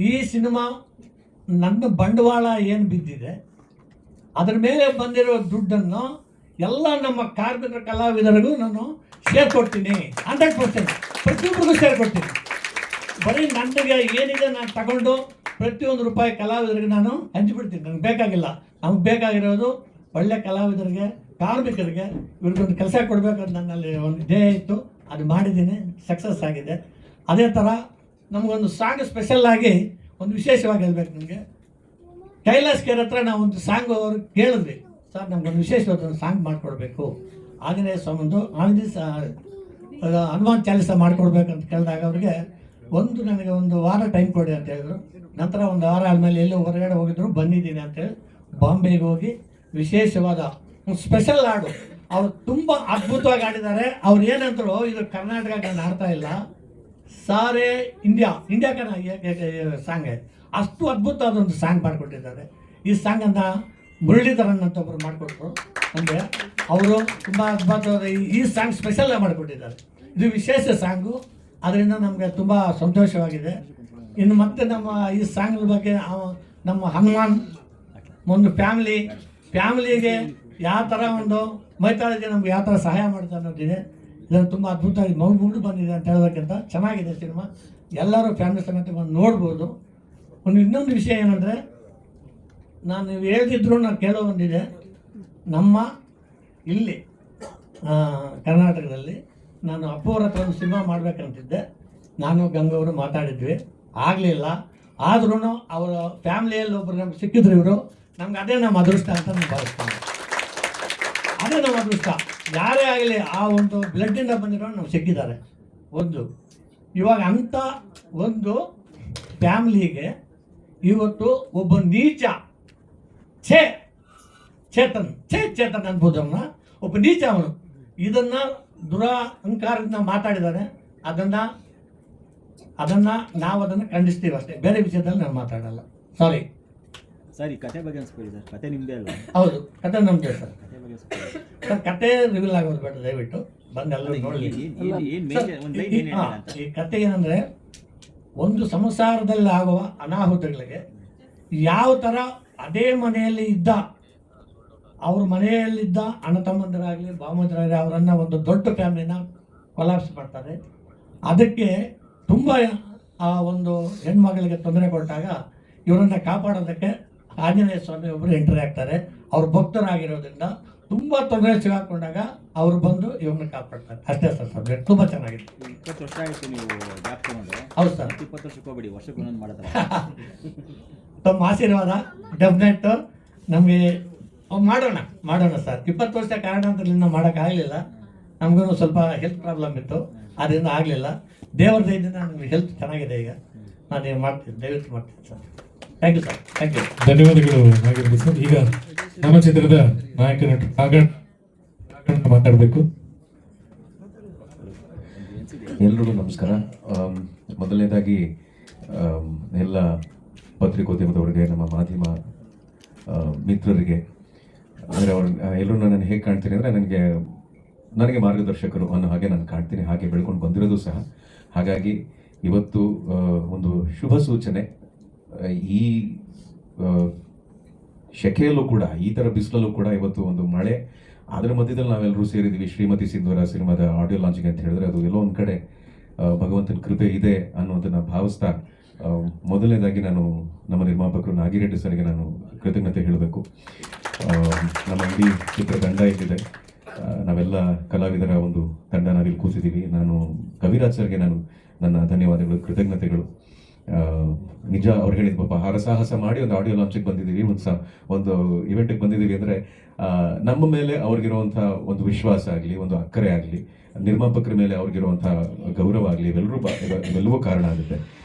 ಈ ಸಿನಿಮಾ ನನ್ನ ಬಂಡವಾಳ ಏನು ಬಿದ್ದಿದೆ ಅದರ ಮೇಲೆ ಬಂದಿರೋ ದುಡ್ಡನ್ನು ಎಲ್ಲ ನಮ್ಮ ಕಾರ್ಮಿಕರ ಕಲಾವಿದರಿಗೂ ನಾನು ಶೇರ್ ಕೊಡ್ತೀನಿ. 100% ಪ್ರತಿಯೊಬ್ಬರಿಗೂ ಶೇರ್ ಕೊಡ್ತೀನಿ. ಬರೀ ನನಗೆ ಏನಿದೆ ನಾನು ತಗೊಂಡು ಪ್ರತಿಯೊಂದು ರೂಪಾಯಿ ಕಲಾವಿದರಿಗೆ ನಾನು ಹಂಚಿಬಿಡ್ತೀನಿ. ನನಗೆ ಬೇಕಾಗಿಲ್ಲ. ನಮ್ಗೆ ಬೇಕಾಗಿರೋದು ಒಳ್ಳೆ ಕಲಾವಿದರಿಗೆ, ಕಾರ್ಮಿಕರಿಗೆ ಇವ್ರಿಗೊಂದು ಕೆಲಸ ಕೊಡಬೇಕಂತ ನನ್ನಲ್ಲಿ ಒಂದು ಧ್ಯೇಯ ಇತ್ತು. ಅದು ಮಾಡಿದ್ದೀನಿ, ಸಕ್ಸಸ್ ಆಗಿದೆ. ಅದೇ ಥರ ನಮಗೊಂದು ಸಾಂಗ್ ಸ್ಪೆಷಲ್ ಆಗಿ ಒಂದು ವಿಶೇಷವಾಗಿ ಹೇಳ್ಬೇಕು. ನಿಮಗೆ ಕೈಲಾಸ್ ಕೇರ್ ಹತ್ರ ನಾವು ಒಂದು ಸಾಂಗ್ ಅವ್ರಿಗೆ ಕೇಳಿದ್ವಿ, ಸರ್ ನಮ್ಗೊಂದು ವಿಶೇಷವಾದ ಒಂದು ಸಾಂಗ್ ಮಾಡಿಕೊಡ್ಬೇಕು, ಆಂಜನೇಯ ಸ್ವಾಮಿಂದು ಹನುಮಾನ್ ಚಾಲಿಸ ಮಾಡಿಕೊಡ್ಬೇಕಂತ ಕೇಳಿದಾಗ ಅವ್ರಿಗೆ ನನಗೆ ಒಂದು ವಾರ ಟೈಮ್ ಕೊಡಿ ಅಂತ ಹೇಳಿದ್ರು. ನಂತರ ಒಂದು ವಾರ ಆದಮೇಲೆ ಎಲ್ಲೋ ಹೊರಗಡೆ ಹೋಗಿದ್ರು, ಬಂದಿದ್ದೀನಿ ಅಂತೇಳಿ ಬಾಂಬೆಗೆ ಹೋಗಿ ವಿಶೇಷವಾದ ಒಂದು ಸ್ಪೆಷಲ್ ಹಾಡು ಅವರು ತುಂಬ ಅದ್ಭುತವಾಗಿ ಆಡಿದ್ದಾರೆ. ಅವ್ರು ಏನಂತರು, ಇದು ಕರ್ನಾಟಕ ನಾನು ಆಡ್ತಾ ಇಲ್ಲ, ಸಾರೇ ಇಂಡಿಯಾ ಕನ್ನ ಸಾಂಗ್, ಅಷ್ಟು ಅದ್ಭುತವಾದ ಒಂದು ಸಾಂಗ್ ಮಾಡಿಕೊಟ್ಟಿದ್ದಾರೆ. ಈ ಸಾಂಗನ್ನು ಮುರಳೀಧರನ್ ಅಂತ ಒಬ್ಬರು ಮಾಡಿಕೊಟ್ರು ನಮಗೆ. ಅವರು ತುಂಬ ಅದ್ಭುತವಾದ ಈ ಸಾಂಗ್ ಸ್ಪೆಷಲ್ ಮಾಡಿಕೊಟ್ಟಿದ್ದಾರೆ. ಇದು ವಿಶೇಷ ಸಾಂಗು, ಅದರಿಂದ ನಮಗೆ ತುಂಬ ಸಂತೋಷವಾಗಿದೆ. ಇನ್ನು ಮತ್ತೆ ನಮ್ಮ ಈ ಸಾಂಗ್ ಬಗ್ಗೆ ನಮ್ಮ ಹನುಮಾನ್ ಒಂದು ಫ್ಯಾಮಿಲಿಗೆ ಯಾವ ಥರ ಒಂದು ಮೈತಾಳಿಗೆ ನಮ್ಗೆ ಯಾವ ಥರ ಸಹಾಯ ಮಾಡ್ತಾ ಅನ್ನೋದಿದೆ. ಇದನ್ನು ತುಂಬ ಅದ್ಭುತವಾಗಿ ಮಗುಡು ಬಂದಿದೆ ಅಂತ ಹೇಳೋದಕ್ಕಿಂತ ಚೆನ್ನಾಗಿದೆ ಸಿನಿಮಾ. ಎಲ್ಲರೂ ಫ್ಯಾಮಿಲಿ ಸಮೇತ ಬಂದು ನೋಡ್ಬೋದು. ಇನ್ನೊಂದು ವಿಷಯ ಏನಂದರೆ, ನಾನು ನೀವು ಹೇಳ್ತಿದ್ರು ನಾನು ಕೇಳೋ ಬಂದಿದೆ, ನಮ್ಮ ಇಲ್ಲಿ ಕರ್ನಾಟಕದಲ್ಲಿ ನಾನು ಅಪ್ಪವ್ರ ಹತ್ರ ಒಂದು ಸಿನಿಮಾ ಮಾಡಬೇಕಂತಿದ್ದೆ. ನಾನು ಗಂಗವರು ಮಾತಾಡಿದ್ವಿ, ಆಗಲಿಲ್ಲ. ಆದ್ರೂ ಅವರ ಫ್ಯಾಮಿಲಿಯಲ್ಲಿ ಒಬ್ಬರು ನಮ್ಗೆ ಸಿಕ್ಕಿದ್ರು. ಇವರು ನಮ್ಗೆ ಅದೇ ನಮ್ಮ ಅದೃಷ್ಟ ಅಂತ ನಾನು ಭಾವಿಸ್ತೀನಿ. ಅದೇ ನಮ್ಮ ಅದೃಷ್ಟ. ಯಾರೇ ಆಗಲಿ ಆ ಒಂದು ಬ್ಲಡ್ಡಿಂದ ಬಂದಿರೋ ನಮ್ಗೆ ಸಿಕ್ಕಿದ್ದಾರೆ. ಇವಾಗ ಅಂಥ ಒಂದು ಫ್ಯಾಮ್ಲಿಗೆ ಇವತ್ತು ಒಬ್ಬ ನೀಚ ಚೇತನ್ ಅನ್ಬೋದು ಅವನ್ನ, ಒಬ್ಬ ನೀಚ ಅವನು ಇದನ್ನು ದುರಹಂಕಾರದಿಂದ ಮಾತಾಡಿದ್ದಾನೆ. ಅದನ್ನು ನಾವು ಅದನ್ನು ಖಂಡಿಸ್ತೀವಿ ಅಷ್ಟೇ, ಬೇರೆ ವಿಷಯದಲ್ಲಿ ನಾನು ಮಾತಾಡಲ್ಲ. ಸಾರಿ ಸರ್, ಈ ಕತೆ ಬಗ್ಗೆ ಅನ್ಸ್ಕೊಳ್ಳಿ ಸರ್. ಕತೆ ನಿಮ್ಮದೇ ಅಲ್ಲ? ಹೌದು, ಕತೆ ನಮ್ಮದೇ ಸರ್. ಸರ್ ಕತೆ ರಿವೀಲ್ ಆಗೋದು ಬೇಡ, ದಯವಿಟ್ಟು ಬಂದು ಎಲ್ಲರೂ ನೋಡಲಿ. ಈ ಕತೆ ಏನಂದರೆ, ಒಂದು ಸಂಸಾರದಲ್ಲಿ ಆಗುವ ಅನಾಹುತಗಳಿಗೆ ಯಾವ ಥರ ಅದೇ ಮನೆಯಲ್ಲಿ ಇದ್ದ ಅವ್ರ ಮನೆಯಲ್ಲಿದ್ದ ಅಣ್ಣ ತಮ್ಮಂದಿರಾಗಲಿ ಬಾಮಂದಿರಾಗಲಿ ಅವರನ್ನು ಒಂದು ದೊಡ್ಡ ಫ್ಯಾಮಿಲಿನ ಕೊಲಾಪ್ಸ್ ಮಾಡ್ತಾರೆ. ಅದಕ್ಕೆ ತುಂಬ ಆ ಒಂದು ಹೆಣ್ಮಗಳಿಗೆ ತೊಂದರೆ ಕೊಟ್ಟಾಗ ಇವರನ್ನು ಕಾಪಾಡೋದಕ್ಕೆ ಆಂಜನೇಯ ಸ್ವಾಮಿ ಒಬ್ಬರು ಎಂಟ್ರಿ ಆಗ್ತಾರೆ. ಅವ್ರ ಭಕ್ತರಾಗಿರೋದ್ರಿಂದ ತುಂಬ ತೊಂದರೆ ಸಿಗಾಕೊಂಡಾಗ ಅವರು ಬಂದು ಇವ್ರನ್ನ ಕಾಪಾಡ್ತಾರೆ. ಅಷ್ಟೇ ಸರ್, ಸಬ್ಜೆಕ್ಟ್ ತುಂಬ ಚೆನ್ನಾಗಿದೆ. 20 ವರ್ಷ ಆಯಿತು ನೀವು ಗ್ಯಾಪ್ ತಗೊಂಡು. ಹೌದು ಸರ್. 20 ವರ್ಷಕ್ಕೆ ಹೋಗ್ಬೇಡಿ, ವರ್ಷಕ್ಕೆ ಒಂದೊಂದು ಮಾಡಿದ್ರೆ. ತಮ್ಮ ಆಶೀರ್ವಾದ ಡೆಫಿನೆಟ್ ನಮಗೆ ಮಾಡೋಣ ಸರ್. 20 ವರ್ಷ ಕಾರಣಾಂತರದಿಂದ ಮಾಡೋಕ್ಕಾಗಲಿಲ್ಲ. ನಮಗೂ ಸ್ವಲ್ಪ ಹೆಲ್ತ್ ಪ್ರಾಬ್ಲಮ್ ಇತ್ತು, ಅದರಿಂದ ಆಗಲಿಲ್ಲ. ದೇವರ ದಯದಿಂದ ನಮಗೆ ಹೆಲ್ತ್ ಚೆನ್ನಾಗಿದೆ. ಈಗ ನಾನು ಮಾಡ್ತೀನಿ, ದಯವಿಟ್ಟು ಮಾಡ್ತೀನಿ sir. Thank you sir, thank you. ಧನ್ಯವಾದಗಳು ನಾಗಿರ್ಬೋದು ಸರ್. ಈಗ ನಮ್ಮ ಚಿತ್ರದ ನಾಯಕ ನಟ ಮಾತಾಡಬೇಕು. ಎಲ್ರಿಗೂ ನಮಸ್ಕಾರ. ಮೊದಲನೇದಾಗಿ ಎಲ್ಲ ಪತ್ರಿಕೋದ್ಯಮದವರಿಗೆ, ನಮ್ಮ ಮಾಧ್ಯಮ ಮಿತ್ರರಿಗೆ, ಅಂದರೆ ಅವ್ರು ಎಲ್ಲರೂ ನಾನು ಹೇಗೆ ಕಾಣ್ತೀನಿ ಅಂದರೆ ನನಗೆ ಮಾರ್ಗದರ್ಶಕರು ಅನ್ನೋ ಹಾಗೆ ನಾನು ಕಾಣ್ತೀನಿ, ಹಾಗೆ ಬೆಳ್ಕೊಂಡು ಬಂದಿರೋದು ಸಹ. ಹಾಗಾಗಿ ಇವತ್ತು ಒಂದು ಶುಭ ಸೂಚನೆ. ಈ ಶೆಕೆಯಲ್ಲೂ ಕೂಡ, ಈ ಥರ ಬಿಸಿಲಲ್ಲೂ ಕೂಡ ಇವತ್ತು ಒಂದು ಮಳೆ, ಅದರ ಮಧ್ಯದಲ್ಲಿ ನಾವೆಲ್ಲರೂ ಸೇರಿದ್ದೀವಿ ಶ್ರೀಮತಿ ಸಿಂಧೂರ ಸಿನಿಮಾದ ಆಡಿಯೋ ಲಾಂಚಿಂಗ್ ಅಂತ ಹೇಳಿದ್ರೆ ಅದು ಎಲ್ಲೋ ಒಂದು ಕಡೆ ಭಗವಂತನ ಕೃಪೆ ಇದೆ ಅನ್ನೋದನ್ನು ಭಾವಿಸ್ತಾ, ಮೊದಲನೇದಾಗಿ ನಾನು ನಮ್ಮ ನಿರ್ಮಾಪಕರು ನಾಗಿರೆಡ್ಡಿ ಸರ್ಗೆ ನಾನು ಕೃತಜ್ಞತೆ ಹೇಳಬೇಕು. ನಮ್ಮ ಇಡೀ ಚಿತ್ರತಂಡ ಇಲ್ಲಿದೆ, ನಾವೆಲ್ಲ ಕಲಾವಿದರ ಒಂದು ತಂಡ ನಾವಿಲ್ಲಿ ಕೂತಿದ್ದೀವಿ. ನಾನು ಕವಿರಾಜ್ ಸರ್ಗೆ ನಾನು ನನ್ನ ಧನ್ಯವಾದಗಳು, ಕೃತಜ್ಞತೆಗಳು. ನಿಜ ಅವ್ರು ಹೇಳಿದ ಪಾಪ ಹರಸಾಹಸ ಮಾಡಿ ಒಂದು ಆಡಿಯೋ ಲಾಂಚಿಗೆ ಬಂದಿದ್ದೀವಿ, ಒಂದು ಇವೆಂಟಿಗೆ ಬಂದಿದ್ದೀವಿ ಅಂದರೆ ನಮ್ಮ ಮೇಲೆ ಅವ್ರಿಗಿರುವಂಥ ಒಂದು ವಿಶ್ವಾಸ ಆಗಲಿ, ಒಂದು ಅಕ್ಕರೆ ಆಗಲಿ, ನಿರ್ಮಾಪಕರ ಮೇಲೆ ಅವ್ರಿಗಿರುವಂಥ ಗೌರವ ಆಗಲಿ, ಇವೆಲ್ಲವೂ ಕಾರಣ ಆಗುತ್ತೆ.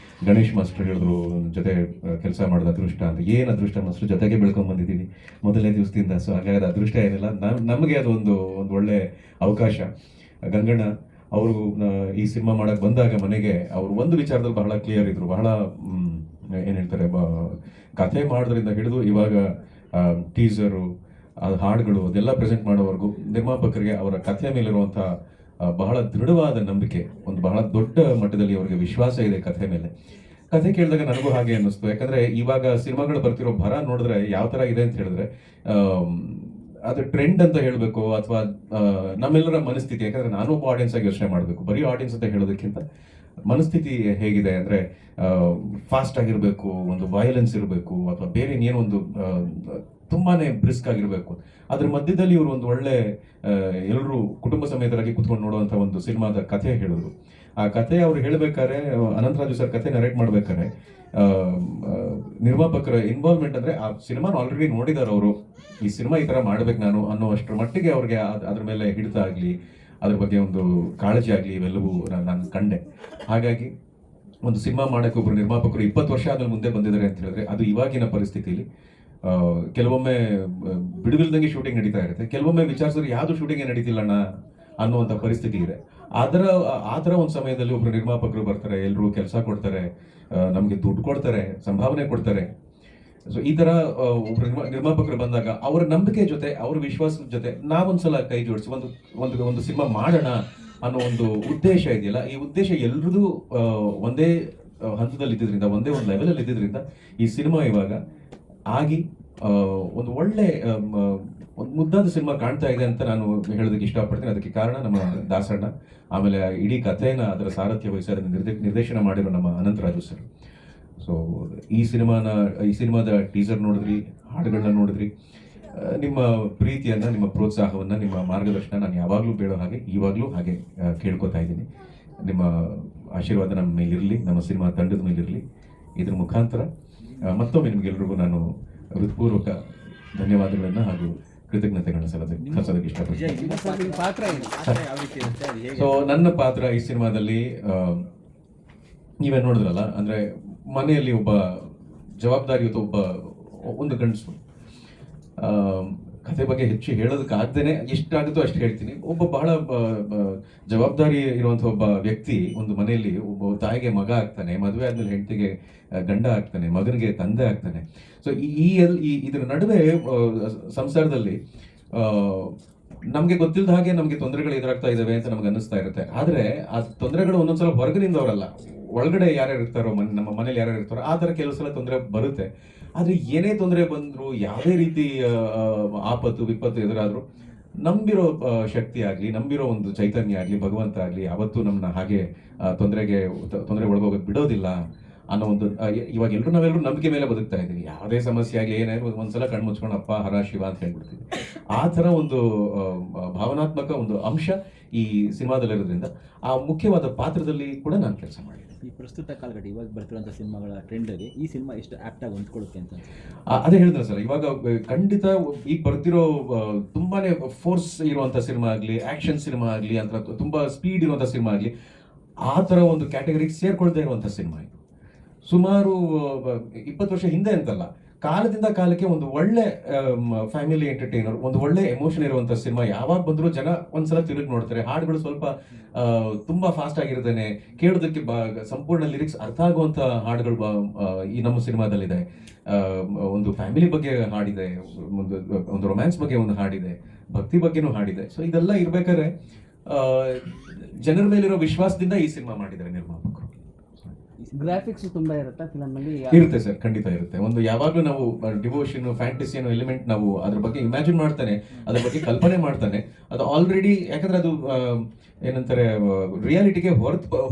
ಗಣೇಶ್ ಮಾಸ್ಟರ್ ಹೇಳಿದ್ರು ಜೊತೆ ಕೆಲಸ ಮಾಡೋದು ಅದೃಷ್ಟ ಅಂತ. ಏನು ಅದೃಷ್ಟ ಮಾಸ್ಟರ್, ಜೊತೆಗೆ ಬೆಳ್ಕೊಂಡು ಬಂದಿದ್ದೀವಿ ಮೊದಲನೇ ದಿವಸದಿಂದ. ಸೊ ಹಾಗಾಗಿ ಅದೃಷ್ಟ ಏನಿಲ್ಲ, ನಮಗೆ ಅದು ಒಂದು ಒಳ್ಳೆ ಅವಕಾಶ. ಗಂಗಣ್ಣ ಅವರು ಈ ಸಿನಿಮಾ ಮಾಡೋಕ್ಕೆ ಬಂದಾಗ ಮನೆಗೆ ಅವರು ಒಂದು ವಿಚಾರದಲ್ಲಿ ಬಹಳ ಕ್ಲಿಯರ್ ಇದ್ರು. ಬಹಳ ಏನು ಹೇಳ್ತಾರೆ, ಕಥೆ ಮಾಡೋದ್ರಿಂದ ಹಿಡಿದು ಇವಾಗ ಟೀಸರು, ಹಾಡುಗಳು ಅದೆಲ್ಲ ಪ್ರೆಸೆಂಟ್ ಮಾಡೋವರೆಗೂ ನಿರ್ಮಾಪಕರಿಗೆ ಅವರ ಕಥೆಯ ಮೇಲಿರುವಂಥ ಬಹಳ ದೃಢವಾದ ನಂಬಿಕೆ, ಒಂದು ಬಹಳ ದೊಡ್ಡ ಮಟ್ಟದಲ್ಲಿ ಅವರಿಗೆ ವಿಶ್ವಾಸ ಇದೆ ಕಥೆ ಮೇಲೆ. ಕಥೆ ಕೇಳಿದಾಗ ನನಗೂ ಹಾಗೆ ಅನ್ನಿಸ್ತು. ಯಾಕಂದರೆ ಇವಾಗ ಸಿನಿಮಾಗಳು ಬರ್ತಿರೋ ಭರ ನೋಡಿದ್ರೆ ಯಾವ ಥರ ಇದೆ ಅಂತ ಹೇಳಿದ್ರೆ, ಅದು ಟ್ರೆಂಡ್ ಅಂತ ಹೇಳಬೇಕು ಅಥವಾ ನಮ್ಮೆಲ್ಲರ ಮನಸ್ಥಿತಿ. ಯಾಕಂದರೆ ನಾನು ಒಬ್ಬ ಆಡಿಯನ್ಸ್ ಆಗಿ ಯೋಚನೆ ಮಾಡಬೇಕು, ಬರೀ ಆಡಿಯನ್ಸ್ ಅಂತ ಹೇಳೋದಕ್ಕಿಂತ ಮನಸ್ಥಿತಿ ಹೇಗಿದೆ ಅಂದರೆ ಫಾಸ್ಟ್ ಆಗಿರಬೇಕು, ಒಂದು ವೈಲೆನ್ಸ್ ಇರಬೇಕು, ಅಥವಾ ಬೇರೆ ಇನ್ನೇನೋ ಒಂದು ತುಂಬಾ ಬ್ರಿಸ್ಕ್ ಆಗಿರಬೇಕು. ಅದ್ರ ಮಧ್ಯದಲ್ಲಿ ಇವರು ಒಂದು ಒಳ್ಳೆ ಎಲ್ಲರೂ ಕುಟುಂಬ ಸಮೇತರಾಗಿ ಕುತ್ಕೊಂಡು ನೋಡುವಂಥ ಒಂದು ಸಿನಿಮಾದ ಕಥೆ ಹೇಳಿದ್ರು. ಆ ಕಥೆ ಅವ್ರು ಹೇಳಬೇಕಾದ್ರೆ, ಅನಂತರಾಜು ಸರ್ ಕಥೆ ನರೇಟ್ ಮಾಡ್ಬೇಕಾದ್ರೆ ನಿರ್ಮಾಪಕರ ಇನ್ವಾಲ್ವ್ಮೆಂಟ್ ಅಂದರೆ ಆ ಸಿನಿಮಾನ ಆಲ್ರೆಡಿ ನೋಡಿದಾರೆ ಅವರು, ಈ ಸಿನಿಮಾ ಈ ಥರ ಮಾಡ್ಬೇಕು ನಾನು ಅನ್ನೋ ಅಷ್ಟರ ಮಟ್ಟಿಗೆ ಅವ್ರಿಗೆ ಅದ್ರ ಮೇಲೆ ಹಿಡಿತ ಆಗಲಿ, ಅದ್ರ ಬಗ್ಗೆ ಒಂದು ಕಾಳಜಿ ಆಗಲಿ, ಇವೆಲ್ಲವೂ ನಾನು ಕಂಡೆ. ಹಾಗಾಗಿ ಒಂದು ಸಿನಿಮಾ ಮಾಡೋಕ್ಕೆ ಒಬ್ಬರು ನಿರ್ಮಾಪಕರು 20 ವರ್ಷ ಆದ್ಮೇಲೆ ಮುಂದೆ ಬಂದಿದ್ದಾರೆ ಅಂತ ಹೇಳಿದ್ರೆ ಅದು ಇವಾಗಿನ ಪರಿಸ್ಥಿತಿಲಿ ಕೆಲವೊಮ್ಮೆ ಬಿಡುವಿಲ್ದಂಗೆ ಶೂಟಿಂಗ್ ನಡೀತಾ ಇರುತ್ತೆ, ಕೆಲವೊಮ್ಮೆ ವಿಚಾರಿಸಿದ್ರೆ ಯಾವುದು ಶೂಟಿಂಗ್ ನಡೀತಿಲ್ಲ ಅನ್ನುವಂಥ ಪರಿಸ್ಥಿತಿ ಇದೆ. ಆ ಥರ ಒಂದು ಸಮಯದಲ್ಲಿ ಒಬ್ಬರು ನಿರ್ಮಾಪಕರು ಬರ್ತಾರೆ, ಎಲ್ಲರೂ ಕೆಲಸ ಕೊಡ್ತಾರೆ, ನಮಗೆ ದುಡ್ಡು ಕೊಡ್ತಾರೆ, ಸಂಭಾವನೆ ಕೊಡ್ತಾರೆ. ಸೊ ಈ ಥರ ಒಬ್ಬರು ನಿರ್ಮಾಪಕರು ಬಂದಾಗ ಅವರ ನಂಬಿಕೆ ಜೊತೆ, ಅವರ ವಿಶ್ವಾಸದ ಜೊತೆ ನಾವೊಂದ್ಸಲ ಕೈ ಜೋಡಿಸಿ ಒಂದು ಸಿನಿಮಾ ಮಾಡೋಣ ಅನ್ನೋ ಒಂದು ಉದ್ದೇಶ ಇದೆಯಲ್ಲ, ಈ ಉದ್ದೇಶ ಎಲ್ರದ್ದು ಒಂದೇ ಹಂತದಲ್ಲಿ ಇದ್ದಿದ್ರಿಂದ, ಒಂದೇ ಒಂದು ಲೆವೆಲಲ್ಲಿ ಇದ್ದಿದ್ರಿಂದ ಈ ಸಿನಿಮಾ ಇವಾಗ ಆಗಿ ಒಂದು ಒಳ್ಳೆ ಒಂದು ಮುದ್ದಾದ ಸಿನಿಮಾ ಕಾಣ್ತಾ ಇದೆ ಅಂತ ನಾನು ಹೇಳೋದಕ್ಕೆ ಇಷ್ಟಪಡ್ತೀನಿ. ಅದಕ್ಕೆ ಕಾರಣ ನಮ್ಮ ದಾಸಣ್ಣ, ಆಮೇಲೆ ಇಡೀ ಕಥೆನ ಅದರ ಸಾರಥ್ಯ ವಹಿಸಿ ಅದನ್ನು ನಿರ್ದೇಶನ ಮಾಡಿರೋ ನಮ್ಮ ಅನಂತರಾಜು ಸರ್. ಸೊ ಈ ಸಿನಿಮಾದ ಟೀಸರ್ ನೋಡಿದ್ರಿ, ಹಾಡುಗಳನ್ನ ನೋಡಿದ್ರಿ, ನಿಮ್ಮ ಪ್ರೀತಿಯನ್ನು, ನಿಮ್ಮ ಪ್ರೋತ್ಸಾಹವನ್ನು, ನಿಮ್ಮ ಮಾರ್ಗದರ್ಶನ ನಾನು ಯಾವಾಗಲೂ ಬೇಡೋ ಹಾಗೆ ಇವಾಗಲೂ ಹಾಗೆ ಕೇಳ್ಕೊತಾ ಇದ್ದೀನಿ. ನಿಮ್ಮ ಆಶೀರ್ವಾದ ನಮ್ಮ ಮೇಲಿರಲಿ, ನಮ್ಮ ಸಿನಿಮಾ ತಂಡದ ಮೇಲಿರಲಿ. ಇದ್ರ ಮುಖಾಂತರ ಮತ್ತೊಮ್ಮೆ ನಿಮಗೆಲ್ರಿಗೂ ನಾನು ಹೃತ್ಪೂರ್ವಕ ಧನ್ಯವಾದಗಳನ್ನು ಹಾಗೂ ಕೃತಜ್ಞತೆಗಳನ್ನು ಸಲ್ಲಿಸೋದಕ್ಕೆ ಇಷ್ಟಪಡ್ತೀನಿ. ಸೊ ನನ್ನ ಪಾತ್ರ ಈ ಸಿನಿಮಾದಲ್ಲಿ ನೀವೇ ನೋಡಿದ್ರಲ್ಲ, ಅಂದರೆ ಮನೆಯಲ್ಲಿ ಒಬ್ಬ ಜವಾಬ್ದಾರಿಯುತ ಒಂದು ಗಂಡಸು. ಕಥೆ ಬಗ್ಗೆ ಹೆಚ್ಚು ಹೇಳೋದಕ್ಕಾಗ್ದೇನೆ ಎಷ್ಟಾಗುತ್ತೋ ಅಷ್ಟು ಹೇಳ್ತೀನಿ. ಒಬ್ಬ ಬಹಳ ಜವಾಬ್ದಾರಿ ಇರುವಂಥ ಒಬ್ಬ ವ್ಯಕ್ತಿ ಒಂದು ಮನೆಯಲ್ಲಿ ಒಬ್ಬ ತಾಯಿಗೆ ಮಗ ಆಗ್ತಾನೆ, ಮದುವೆ ಆದ್ಮೇಲೆ ಹೆಂಡತಿಗೆ ಗಂಡ ಆಗ್ತಾನೆ, ಮಗನಿಗೆ ತಂದೆ ಆಗ್ತಾನೆ. ಸೊ ಇದರ ನಡುವೆ ಸಂಸಾರದಲ್ಲಿ ನಮಗೆ ಗೊತ್ತಿಲ್ಲದ ಹಾಗೆ ನಮಗೆ ತೊಂದರೆಗಳು ಎದುರಾಗ್ತಾ ಇದ್ದಾವೆ ಅಂತ ನಮ್ಗೆ ಅನ್ನಿಸ್ತಾ ಇರುತ್ತೆ. ಆದರೆ ಆ ತೊಂದರೆಗಳು ಒಂದೊಂದ್ಸಲ ಹೊರಗಿನಿಂದವರಲ್ಲ, ಒಳಗಡೆ ಯಾರ್ಯಾರು ಇರ್ತಾರೋ, ನಮ್ಮ ಮನೇಲಿ ಯಾರ್ಯಾರು ಇರ್ತಾರೋ ಆ ಥರ ಕೆಲವು ಸಲ ತೊಂದರೆ ಬರುತ್ತೆ. ಆದರೆ ಏನೇ ತೊಂದರೆ ಬಂದರೂ, ಯಾವುದೇ ರೀತಿ ಆಪತ್ತು ವಿಪತ್ತು ಎದುರಾದರೂ ನಂಬಿರೋ ಶಕ್ತಿ ಆಗಲಿ, ನಂಬಿರೋ ಒಂದು ಚೈತನ್ಯ ಆಗಲಿ, ಭಗವಂತ ಆಗಲಿ ಯಾವತ್ತೂ ನಮ್ಮನ್ನ ಹಾಗೆ ತೊಂದರೆ ಒಳಗೋಗೋದು ಬಿಡೋದಿಲ್ಲ ಅನ್ನೋ ಒಂದು ಇವಾಗ ನಾವೆಲ್ಲರೂ ನಂಬಿಕೆ ಮೇಲೆ ಬದುಕ್ತಾ ಇದ್ದೀವಿ. ಯಾವುದೇ ಸಮಸ್ಯೆ ಆಗಲಿ ಏನಾದ್ರು ಒಂದ್ಸಲ ಕಣ್ಣು ಮುಚ್ಕೊಂಡು ಅಪ್ಪ ಹರ ಶಿವ ಅಂತ ಹೇಳ್ಬಿಡ್ತೀವಿ. ಆ ಥರ ಒಂದು ಭಾವನಾತ್ಮಕ ಒಂದು ಅಂಶ ಈ ಸಿನಿಮಾದಲ್ಲಿರೋದ್ರಿಂದ ಆ ಮುಖ್ಯವಾದ ಪಾತ್ರದಲ್ಲಿ ಕೂಡ ನಾನು ಕೆಲಸ ಮಾಡಿದ್ದೀನಿ. ಈ ಪ್ರಸ್ತುತ ಕಾಲಘಟ್ಟ ಇವಾಗ ಬರ್ತಿರುವಂಥ ಸಿನಿಮಾಗಳ ಟ್ರೆಂಡಲ್ಲಿ ಈ ಸಿನಿಮಾ ಎಷ್ಟು ಆ್ಯಕ್ಟ್ ಆಗಿ ಹೊಂದ್ಕೊಳ್ಳುತ್ತೆ ಅಂತ ಅದೇ ಹೇಳಿದ್ರೆ ಸರ್, ಇವಾಗ ಖಂಡಿತ ಈಗ ಬರ್ತಿರೋ ತುಂಬಾನೇ ಫೋರ್ಸ್ ಇರುವಂಥ ಸಿನಿಮಾ ಆಗಲಿ, ಆ್ಯಕ್ಷನ್ ಸಿನಿಮಾ ಆಗಲಿ, ಅಂತ ತುಂಬ ಸ್ಪೀಡ್ ಇರುವಂಥ ಸಿನಿಮಾ ಆಗಲಿ, ಆ ಥರ ಒಂದು ಕ್ಯಾಟಗರಿಗೆ ಸೇರ್ಕೊಳ್ತಾ ಇರುವಂಥ ಸಿನಿಮಾ ಇದು. ಸುಮಾರು 20 ವರ್ಷ ಹಿಂದೆ ಅಂತಲ್ಲ, ಕಾಲದಿಂದ ಕಾಲಕ್ಕೆ ಒಂದು ಒಳ್ಳೆ ಫ್ಯಾಮಿಲಿ ಎಂಟರ್ಟೈನರ್, ಒಂದು ಒಳ್ಳೆ ಎಮೋಷನ್ ಇರುವಂತ ಸಿನಿಮಾ. ಯಾವಾಗ ಬಂದರೂ ಜನ ಒಂದ್ಸಲ ತಿರುಗಿ ನೋಡ್ತಾರೆ. ಹಾಡುಗಳು ಸ್ವಲ್ಪ ತುಂಬಾ ಫಾಸ್ಟ್ ಆಗಿರ್ತೇನೆ, ಕೇಳೋದಕ್ಕೆ ಸಂಪೂರ್ಣ ಲಿರಿಕ್ಸ್ ಅರ್ಥ ಆಗುವಂತ ಹಾಡುಗಳು ಈ ನಮ್ಮ ಸಿನಿಮಾದಲ್ಲಿದೆ. ಒಂದು ಫ್ಯಾಮಿಲಿ ಬಗ್ಗೆ ಹಾಡಿದೆ, ಒಂದು ರೊಮ್ಯಾನ್ಸ್ ಬಗ್ಗೆ ಒಂದು ಹಾಡಿದೆ, ಭಕ್ತಿ ಬಗ್ಗೆನೂ ಹಾಡಿದೆ. ಸೊ ಇದೆಲ್ಲ ಇರ್ಬೇಕಾದ್ರೆ ಜನರ ಮೇಲಿರೋ ವಿಶ್ವಾಸದಿಂದ ಈ ಸಿನಿಮಾ ಮಾಡಿದ್ದಾರೆ ನಿರ್ಮಾಪಕರು. ಗ್ರಾಫಿಕ್ಸ್ ತುಂಬಾ ಇರುತ್ತಾ ಫಿಲಮ್ ಅಲ್ಲಿ? ಇರುತ್ತೆ ಸರ್, ಖಂಡಿತ ಇರುತ್ತೆ. ಒಂದು ಯಾವಾಗಲೂ ನಾವು ಡಿವೋಷನ್, ಫ್ಯಾಂಟಸಿ ಅನ್ನೋ ಎಲಿಮೆಂಟ್ ನಾವು ಅದ್ರ ಬಗ್ಗೆ ಇಮ್ಯಾಜಿನ್ ಮಾಡ್ತಾನೆ, ಅದ್ರ ಬಗ್ಗೆ ಕಲ್ಪನೆ ಮಾಡ್ತಾನೆ. ಅದು ಆಲ್ರೆಡಿ, ಯಾಕಂದ್ರೆ ಅದು ಏನಂತಾರೆ, ರಿಯಾಲಿಟಿಗೆ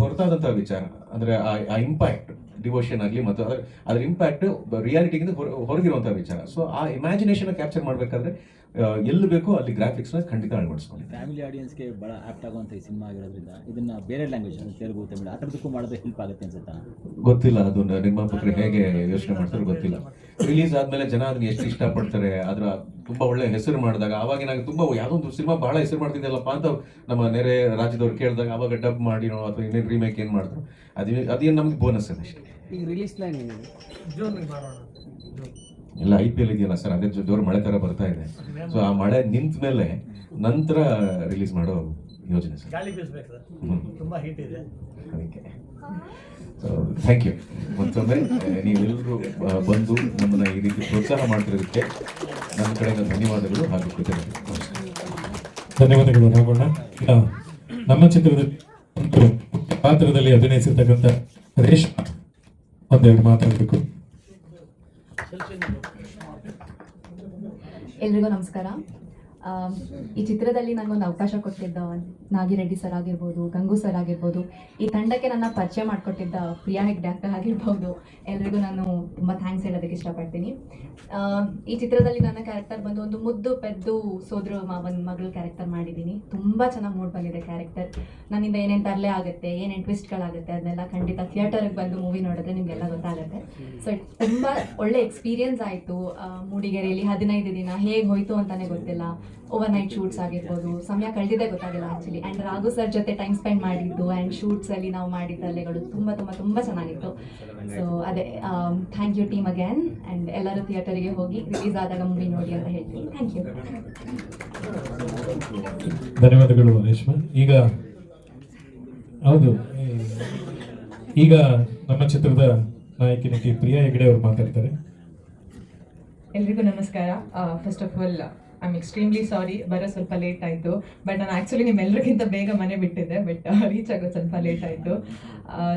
ಹೊರತಾದಂತಹ ವಿಚಾರ. ಅಂದ್ರೆ ಆ ಇಂಪ್ಯಾಕ್ಟ್, ಡಿವೋಷನ್ ಆಗಲಿ ಮತ್ತು ಅದ್ರ ಇಂಪ್ಯಾಕ್ಟ್ ರಿಯಾಲಿಟಿಗಿಂತ ಹೊರಗಿರುವಂತಹ ವಿಚಾರ. ಸೊ ಆ ಇಮ್ಯಾಜಿನೇಷನ್ ಕ್ಯಾಪ್ಚರ್ ಮಾಡ್ಬೇಕಾದ್ರೆ ಎಲ್ಲಿ ಬೇಕೋ ಅಲ್ಲಿ ಗ್ರಾಫಿಕ್ಸ್ ನ ಖಂಡಿತ ಅಳವಡಿಸ್ಕೊಂಡು. ಫ್ಯಾಮಿಲಿ ಆಡಿಯನ್ಸ್ಗೆ ಬಹಳ ಆಪ್ಟ್ ಆಗುವಂಥ ಈ ಸಿನಿಮಾ ಆಗಿರೋದ್ರಿಂದ ಇದನ್ನ ಬೇರೆ ಲ್ಯಾಂಗ್ವೇಜ್, ತೆಲುಗು, ತಮಿಳು ಆ ಥರದಕ್ಕೂ ಮಾಡೋದು ಹೆಲ್ಪ್ ಆಗುತ್ತೆ ಅನ್ಸುತ್ತಾ? ಗೊತ್ತಿಲ್ಲ, ಅದು ನಿರ್ಮಾಪಕರು ಹೇಗೆ ಯೋಚನೆ ಮಾಡ್ತಾರೆ ಗೊತ್ತಿಲ್ಲ. ರಿಲೀಸ್ ಆದ್ಮೇಲೆ ಜನ ಅದನ್ನ ಎಷ್ಟು ಇಷ್ಟಪಡ್ತಾರೆ, ಅದ್ರ ತುಂಬಾ ಒಳ್ಳೆ ಹೆಸರು ಮಾಡಿದಾಗ ಅವಾಗ ಏನಾಗ ತುಂಬಾ ಯಾವುದೊಂದು ಸಿನಿಮಾ ಬಹಳ ಹೆಸರು ಮಾಡ್ತಿದ್ದಲ್ಲಪ್ಪ ಅಂತ ನಮ್ಮ ನೆರೆ ರಾಜ್ಯದವ್ರು ಕೇಳಿದಾಗ ಅವಾಗ ಡಬ್ ಮಾಡಿನೋ ಅಥವಾ ಇನ್ನೇನು ರೀಮೇಕ್ ಏನು ಮಾಡಿದ್ರು ಅದೇನು ನಮ್ಗೆ ಬೋನಸ್ ಅಷ್ಟೇ. ಈಗ ರಿಲೀಸ್ ಪ್ಲಾನ್ ಏನು? ಎಲ್ಲ IPL ಇದೆಯಲ್ಲ ಸರ್, ಅದೇ ಜೋರು ಮಳೆ ತರ ಬರ್ತಾ ಇದೆ. ಸೊ ಆ ಮಳೆ ನಿಂತ ಮೇಲೆ ನಂತರ ರಿಲೀಸ್ ಮಾಡೋ ಯೋಜನೆ ಸರ್. ಗಾಳಿ ಬೀಸ್ಬೇಕು ಸರ್, ತುಂಬಾ ಹೀಟ್ ಇದೆ ಅದಕ್ಕೆ. ಸೊ ಥ್ಯಾಂಕ್ ಯು ಮತ್ತೊಮ್ಮೆ. ನೀವೆಲ್ಲರೂ ಬಂದು ನಮ್ಮನ್ನ ಈ ರೀತಿ ಪ್ರೋತ್ಸಾಹ ಮಾಡ್ತಿರೋದಕ್ಕೆ ನನ್ನ ಕಡೆಯಿಂದ ಧನ್ಯವಾದಗಳು ಹಾಗೂ ಕೃತಜ್ಞತೆ. ಧನ್ಯವಾದಗಳು ರಾಮಣ್ಣ. ನಮ್ಮ ಚಿತ್ರದಲ್ಲಿ ಪಾತ್ರದಲ್ಲಿ ಅಭಿನಯಿಸಿರ್ತಕ್ಕಂಥ ರೇಷ್ಮಾ ಒಂದೆರಡು ಮಾತಾಡಬೇಕು. ಎಲ್ರಿಗೂ ನಮಸ್ಕಾರ. ಈ ಚಿತ್ರದಲ್ಲಿ ನನಗೊಂದು ಅವಕಾಶ ಕೊಟ್ಟಿದ್ದ ನಾಗಿರೆಡ್ಡಿ ಸರ್ ಆಗಿರ್ಬೋದು, ಗಂಗು ಸರ್ ಆಗಿರ್ಬೋದು, ಈ ತಂಡಕ್ಕೆ ನನ್ನ ಪರಿಚಯ ಮಾಡಿಕೊಟ್ಟಿದ್ದ ಪ್ರಿಯಾ ಹೆಗ್ಡೆ ಅಕ್ಕ ಆಗಿರ್ಬೋದು, ಎಲ್ರಿಗೂ ನಾನು ತುಂಬ ಥ್ಯಾಂಕ್ಸ್ ಹೇಳೋದಕ್ಕೆ ಇಷ್ಟಪಡ್ತೀನಿ. ಈ ಚಿತ್ರದಲ್ಲಿ ನನ್ನ ಕ್ಯಾರೆಕ್ಟರ್ ಬಂದು ಒಂದು ಮುದ್ದು ಪೆದ್ದು ಸೋದರ ಮಾವನ ಮಗಳು ಕ್ಯಾರೆಕ್ಟರ್ ಮಾಡಿದ್ದೀನಿ. ತುಂಬ ಚೆನ್ನಾಗಿ ಮೂಡ್ ಬಂದಿದೆ ಕ್ಯಾರೆಕ್ಟರ್. ನನ್ನಿಂದ ಏನೇನು ತರಲೆ ಆಗುತ್ತೆ, ಏನೇನು ಟ್ವಿಸ್ಟ್ಗಳಾಗುತ್ತೆ ಅದನ್ನೆಲ್ಲ ಖಂಡಿತ ಥಿಯೇಟರ್ಗೆ ಬಂದು ಮೂವಿ ನೋಡಿದ್ರೆ ನಿಮಗೆಲ್ಲ ಗೊತ್ತಾಗುತ್ತೆ. ಸೊ ತುಂಬ ಒಳ್ಳೆ ಎಕ್ಸ್ಪೀರಿಯನ್ಸ್ ಆಯಿತು. ಮೂಡಿಗೆರೆಯಲ್ಲಿ 15 ದಿನ ಹೇಗೆ ಹೋಯಿತು ಅಂತಲೇ ಗೊತ್ತಿಲ್ಲ. ಓವರ್ ನೈಟ್ ಶೂಟ್ಸ್ ಆಗಿರ್ಬೋದು, ಸಮಯ ಕಳೆದಿದ್ದೇ ಗೊತ್ತಾಗಿಲ್ಲ ಆ್ಯಕ್ಚುಲಿ. ಆ್ಯಂಡ್ ರಾಘು ಸರ್ ಜೊತೆ ಟೈಮ್ ಸ್ಪೆಂಡ್ ಮಾಡಿದ್ದು ಆ್ಯಂಡ್ ಶೂಟ್ಸಲ್ಲಿ ನಾವು ಮಾಡಿದ್ದ ಅಲೆಗಳು ತುಂಬ ತುಂಬ ತುಂಬ ಚೆನ್ನಾಗಿತ್ತು. ಸೊ ಅದೇ thank you team again. And ಎಲ್ಲರೂ ಥಿಯೇಟರಿಗೆ ಹೋಗಿ ರಿಲೀಸ್ ಆದಾಗ ಮೂವಿ ನೋಡಿ ಅಂತ ಹೇಳ್ತೀನಿ. Thank you. ಧನ್ಯವಾದಗಳು ರೇಷ್ಮಾ. ಈಗ ನಮ್ಮ ಚಿತ್ರದ ನಾಯಕಿ ನಟಿ ಪ್ರಿಯಾ ಹೆಗ್ಡೆ ಅವರು ಮಾತಾಡ್ತಾರೆ. ಎಲ್ರಿಗೂ ನಮಸ್ಕಾರ. First of all I am extremely sorry, ಬರೋ ಸ್ವಲ್ಪ ಲೇಟ್ ಆಯಿತು. ಬಟ್ ನಾನು ಆ್ಯಕ್ಚುಲಿ ನಿಮ್ಮೆಲ್ಲರಿಗಿಂತ ಬೇಗ ಮನೆ ಬಿಟ್ಟಿದ್ದೆ, ಬಟ್ ರೀಚ್ ಆಗೋದು ಸ್ವಲ್ಪ ಲೇಟ್ ಆಯಿತು.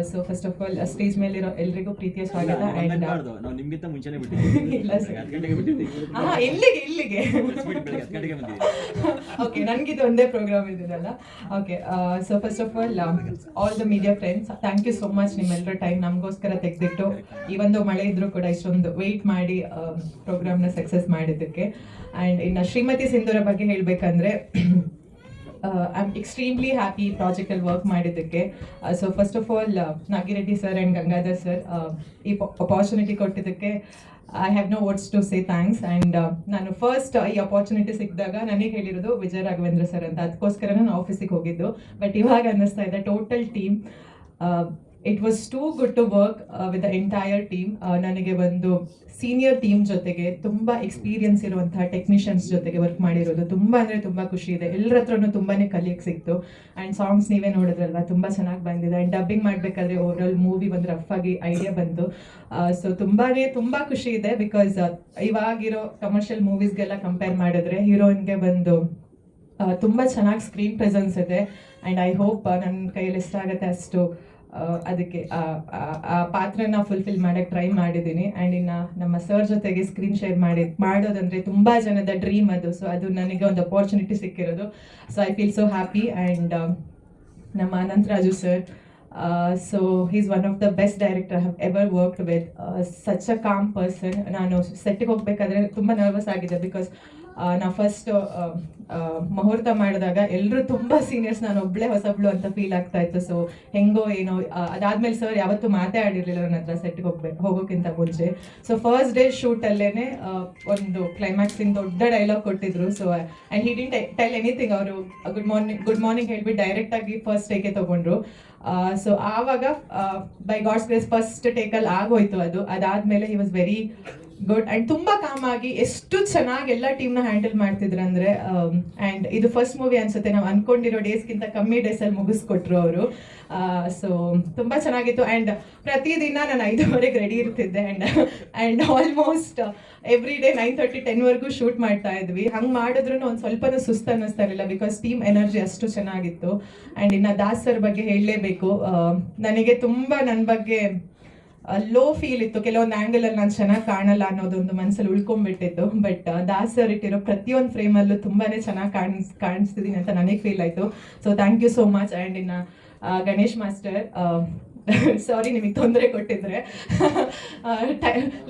So first of all stage ಮೇಲಿರೋ ಎಲ್ರಿಗೂ ಪ್ರೀತಿಯ ಸ್ವಾಗತ. ಆ್ಯಂಡ್ ನಾವು ನಿಮ್ಗಿಂತ ಮುಂಚೆನೇ ಬಿಟ್ಟಿದ್ದೀವಿ. ಇಲ್ಲ ಸರ್, 10 ಗಂಟೆಗೆ ಬಿಟ್ಟಿದ್ದೀವಿ. ಇಲ್ಲಿಗೆ ಓಕೆ, ನನಗಿದು ಒಂದೇ ಪ್ರೋಗ್ರಾಮ್ ಇದ್ದೀರಲ್ಲ. Okay, so first of all the media friends, thank you so much. ನಿಮ್ಮೆಲ್ಲರ ಟೈಮ್ ನಮಗೋಸ್ಕರ ತೆಗೆದಿಟ್ಟು ಈ ಒಂದು ಮಳೆ ಇದ್ರೂ ಕೂಡ ಇಷ್ಟೊಂದು ವೆಯ್ಟ್ ಮಾಡಿ ಪ್ರೋಗ್ರಾಮ್ನ ಸಕ್ಸಸ್ ಮಾಡಿದ್ದಕ್ಕೆ. ಆ್ಯಂಡ್ ಇನ್ನು ಶ್ರೀಮತಿ ಸಿಂಧೂರ ಬಗ್ಗೆ ಹೇಳಬೇಕಂದ್ರೆ ಐ ಆಮ್ ಎಕ್ಸ್ಟ್ರೀಮ್ಲಿ ಹ್ಯಾಪಿ ಪ್ರಾಜೆಕ್ಟಲ್ಲಿ ವರ್ಕ್ ಮಾಡಿದ್ದಕ್ಕೆ. So first of all Nagireddy sir and Gangadhar sir ಈ ಅಪಾರ್ಚುನಿಟಿ ಕೊಟ್ಟಿದ್ದಕ್ಕೆ I have no words to say thanks. And ನಾನು ಫಸ್ಟ್ ಈ ಅಪಾರ್ಚುನಿಟಿ ಸಿಕ್ಕಿದಾಗ ನನಗೆ ಹೇಳಿರೋದು ವಿಜಯ ರಾಘವೇಂದ್ರ ಸರ್ ಅಂತ, ಅದಕ್ಕೋಸ್ಕರ ನಾನು ಆಫೀಸಿಗೆ ಹೋಗಿದ್ದು. ಬಟ್ ಇವಾಗ ಅನ್ನಿಸ್ತಾ ಇದೆ total team, it was too good to work with the entire team. ನನಗೆ ಒಂದು ಸೀನಿಯರ್ ಟೀಮ್ ಜೊತೆಗೆ ತುಂಬ ಎಕ್ಸ್ಪೀರಿಯನ್ಸ್ ಇರುವಂತಹ ಟೆಕ್ನಿಷಿಯನ್ಸ್ ಜೊತೆಗೆ ವರ್ಕ್ ಮಾಡಿರೋದು ತುಂಬ ಅಂದರೆ ತುಂಬ ಖುಷಿ ಇದೆ. ಎಲ್ಲರ ಹತ್ರನೂ ತುಂಬಾ ಕಲಿಯಕ್ಕೆ ಸಿಕ್ತು. ಆ್ಯಂಡ್ ಸಾಂಗ್ಸ್ ನೀವೇ ನೋಡಿದ್ರಲ್ವ, ತುಂಬ ಚೆನ್ನಾಗಿ ಬಂದಿದೆ. ಆ್ಯಂಡ್ ಡಬ್ಬಿಂಗ್ ಮಾಡಬೇಕಾದ್ರೆ ಓವರಾಲ್ ಮೂವಿ ಒಂದು ರಫ್ ಆಗಿ ಐಡಿಯಾ ಬಂತು. ಸೊ ತುಂಬ ಖುಷಿ ಇದೆ. ಬಿಕಾಸ್ ಇವಾಗಿರೋ ಕಮರ್ಷಿಯಲ್ ಮೂವೀಸ್ಗೆಲ್ಲ ಕಂಪೇರ್ ಮಾಡಿದ್ರೆ ಹೀರೋಯಿನ್ಗೆ ಬಂದು ತುಂಬ ಚೆನ್ನಾಗಿ ಸ್ಕ್ರೀನ್ ಪ್ರೆಸೆನ್ಸ್ ಇದೆ. ಆ್ಯಂಡ್ ಐ ಹೋಪ್ ನನ್ನ ಕೈಯಲ್ಲಿ ಇಷ್ಟ ಆಗುತ್ತೆ ಅಷ್ಟು ಅದಕ್ಕೆ ಆ ಪಾತ್ರನ ಫುಲ್ಫಿಲ್ ಮಾಡೋಕ್ಕೆ ಟ್ರೈ ಮಾಡಿದ್ದೀನಿ. ಆ್ಯಂಡ್ ಇನ್ನು ನಮ್ಮ ಸರ್ ಜೊತೆಗೆ ಸ್ಕ್ರೀನ್ ಶೇರ್ ಮಾಡೋದಂದರೆ ತುಂಬ ಜನದ ಡ್ರೀಮ್ ಅದು. ಸೊ ಅದು ನನಗೆ ಒಂದು ಅಪಾರ್ಚುನಿಟಿ ಸಿಕ್ಕಿರೋದು. So I feel so happy. And ನಮ್ಮ Anantharaju sir, so he is one of the best director I have ever worked with. Such a calm person. ನಾನು ಸೆಟ್ಟಿಗೆ ಹೋಗಬೇಕಾದ್ರೆ ತುಂಬ ನರ್ವಸ್ ಆಗಿದೆ. ಬಿಕಾಸ್ ನಾವು ಫಸ್ಟ್ ಮುಹೂರ್ತ ಮಾಡಿದಾಗ ಎಲ್ಲರೂ ತುಂಬ ಸೀನಿಯರ್ಸ್, ನಾನು ಒಬ್ಬಳೇ ಹೊಸಬ್ಳು ಅಂತ ಫೀಲ್ ಆಗ್ತಾ ಇತ್ತು. ಸೊ ಹೆಂಗೋ ಏನೋ ಅದಾದ್ಮೇಲೆ ಸರ್ ಯಾವತ್ತೂ ಮಾತೇ ಆಡಿರಲಿಲ್ಲ ನನ್ನ ಹತ್ರ ಸೆಟ್ಟಿಗೆ ಹೋಗೋಕ್ಕಿಂತ ಮುಂಚೆ. ಸೊ ಫಸ್ಟ್ ಡೇ ಶೂಟಲ್ಲೇ ಒಂದು ಕ್ಲೈಮ್ಯಾಕ್ಸಿಂಗ್ ದೊಡ್ಡ ಡೈಲಾಗ್ ಕೊಟ್ಟಿದ್ರು. So and he didn't tell anything. ಅವರು ಗುಡ್ ಮಾರ್ನಿಂಗ್ ಹೇಳ್ಬಿಟ್ಟು ಡೈರೆಕ್ಟಾಗಿ ಫಸ್ಟ್ ಟೇಕೆ ತೊಗೊಂಡ್ರು. ಸೊ ಆವಾಗ ಬೈ ಗಾಡ್ಸ್ ಗ್ರೇಸ್ ಫಸ್ಟ್ ಟೇಕಲ್ಲಿ ಆಗೋಯ್ತು ಅದು. ಅದಾದಮೇಲೆ he was very good and ತುಂಬ ಕಾಮ್ ಆಗಿ ಎಷ್ಟು ಚೆನ್ನಾಗಿ ಎಲ್ಲ ಟೀಮ್ನ ಹ್ಯಾಂಡಲ್ ಮಾಡ್ತಿದ್ರು ಅಂದರೆ ಆ್ಯಂಡ್ ಇದು ಫಸ್ಟ್ ಮೂವಿ ಅನ್ಸುತ್ತೆ, ನಾವು ಅನ್ಕೊಂಡಿರೋ ಡೇಸ್ಗಿಂತ ಕಮ್ಮಿ ಡೇಸಲ್ಲಿ ಮುಗಿಸ್ಕೊಟ್ರು ಅವರು. ಸೊ ತುಂಬ ಚೆನ್ನಾಗಿತ್ತು. ಆ್ಯಂಡ್ ಪ್ರತಿದಿನ ನಾನು 5:30ಗೆ ರೆಡಿ ಇರ್ತಿದ್ದೆ ಆ್ಯಂಡ್ ಆಲ್ಮೋಸ್ಟ್ ಎವ್ರಿ ಡೇ 9:30 10ವರೆಗೂ ಶೂಟ್ ಮಾಡ್ತಾ ಇದ್ವಿ. ಹಂಗೆ ಮಾಡಿದ್ರು ಒಂದು ಸ್ವಲ್ಪನೂ ಸುಸ್ತು ಅನ್ನಿಸ್ತಾ ಇರಲಿಲ್ಲ, ಬಿಕಾಸ್ ಟೀಮ್ ಎನರ್ಜಿ ಅಷ್ಟು ಚೆನ್ನಾಗಿತ್ತು. ಆ್ಯಂಡ್ ಇನ್ನು ದಾಸ್ ಸರ್ ಬಗ್ಗೆ ಹೇಳಲೇಬೇಕು. ನನಗೆ ತುಂಬ ನನ್ನ ಬಗ್ಗೆ ಲೋ ಫೀಲ್ ಇತ್ತು, ಕೆಲವೊಂದು ಆ್ಯಂಗಲಲ್ಲಿ ನಾನು ಚೆನ್ನಾಗಿ ಕಾಣಲ್ಲ ಅನ್ನೋದೊಂದು ಮನಸ್ಸಲ್ಲಿ ಉಳ್ಕೊಂಡ್ಬಿಟ್ಟಿತ್ತು. ಬಟ್ ದಾಸ್ ಸರ್ ಇಟ್ಟಿರೋ ಪ್ರತಿಯೊಂದು ಫ್ರೇಮಲ್ಲೂ ತುಂಬಾ ಚೆನ್ನಾಗಿ ಕಾಣಿಸ್ತಿದ್ದೀನಿ ಅಂತ ನನಗೆ ಫೀಲ್ ಆಯಿತು. So thank you so much. And ಇನ್ನು ಗಣೇಶ್ ಮಾಸ್ಟರ್, ಸಾರಿ ನಿಮಗೆ ತೊಂದರೆ ಕೊಟ್ಟಿದ್ರೆ,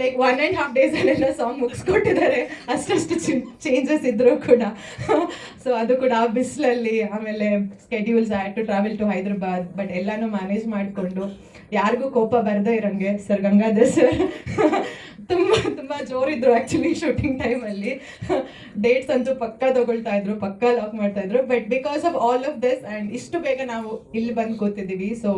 ಲೈಕ್ 1.5 ಡೇಸಲ್ಲೆಲ್ಲ ಸಾಂಗ್ ಮುಗಿಸ್ಕೊಟ್ಟಿದ್ದಾರೆ, ಅಷ್ಟಷ್ಟು ಚೇಂಜಸ್ ಇದ್ದರೂ ಕೂಡ. ಸೊ ಅದು ಕೂಡ ಆ ಬಿಸಿಲಲ್ಲಿ, ಆಮೇಲೆ schedules had to travel to Hyderabad, but ಎಲ್ಲನೂ ಮ್ಯಾನೇಜ್ ಮಾಡಿಕೊಂಡು ಯಾರಿಗೂ ಕೋಪ ಬರದೇ ಇರೋಂಗೆ ಸರ್ ಗಂಗಾಧರ್ ಸರ್ ತುಂಬ ಜೋರಿದ್ರು ಆ್ಯಕ್ಚುಲಿ ಶೂಟಿಂಗ್ ಟೈಮಲ್ಲಿ. ಡೇಟ್ಸ್ ಅಂತೂ ಪಕ್ಕ ತಗೊಳ್ತಾ ಇದ್ರು, ಪಕ್ಕ ಲಾಕ್ ಮಾಡ್ತಾ ಇದ್ರು. But because of all of this and ಇಷ್ಟು ಬೇಗ ನಾವು ಇಲ್ಲಿ ಬಂದು ಕೂತಿದ್ದೀವಿ. ಸೊ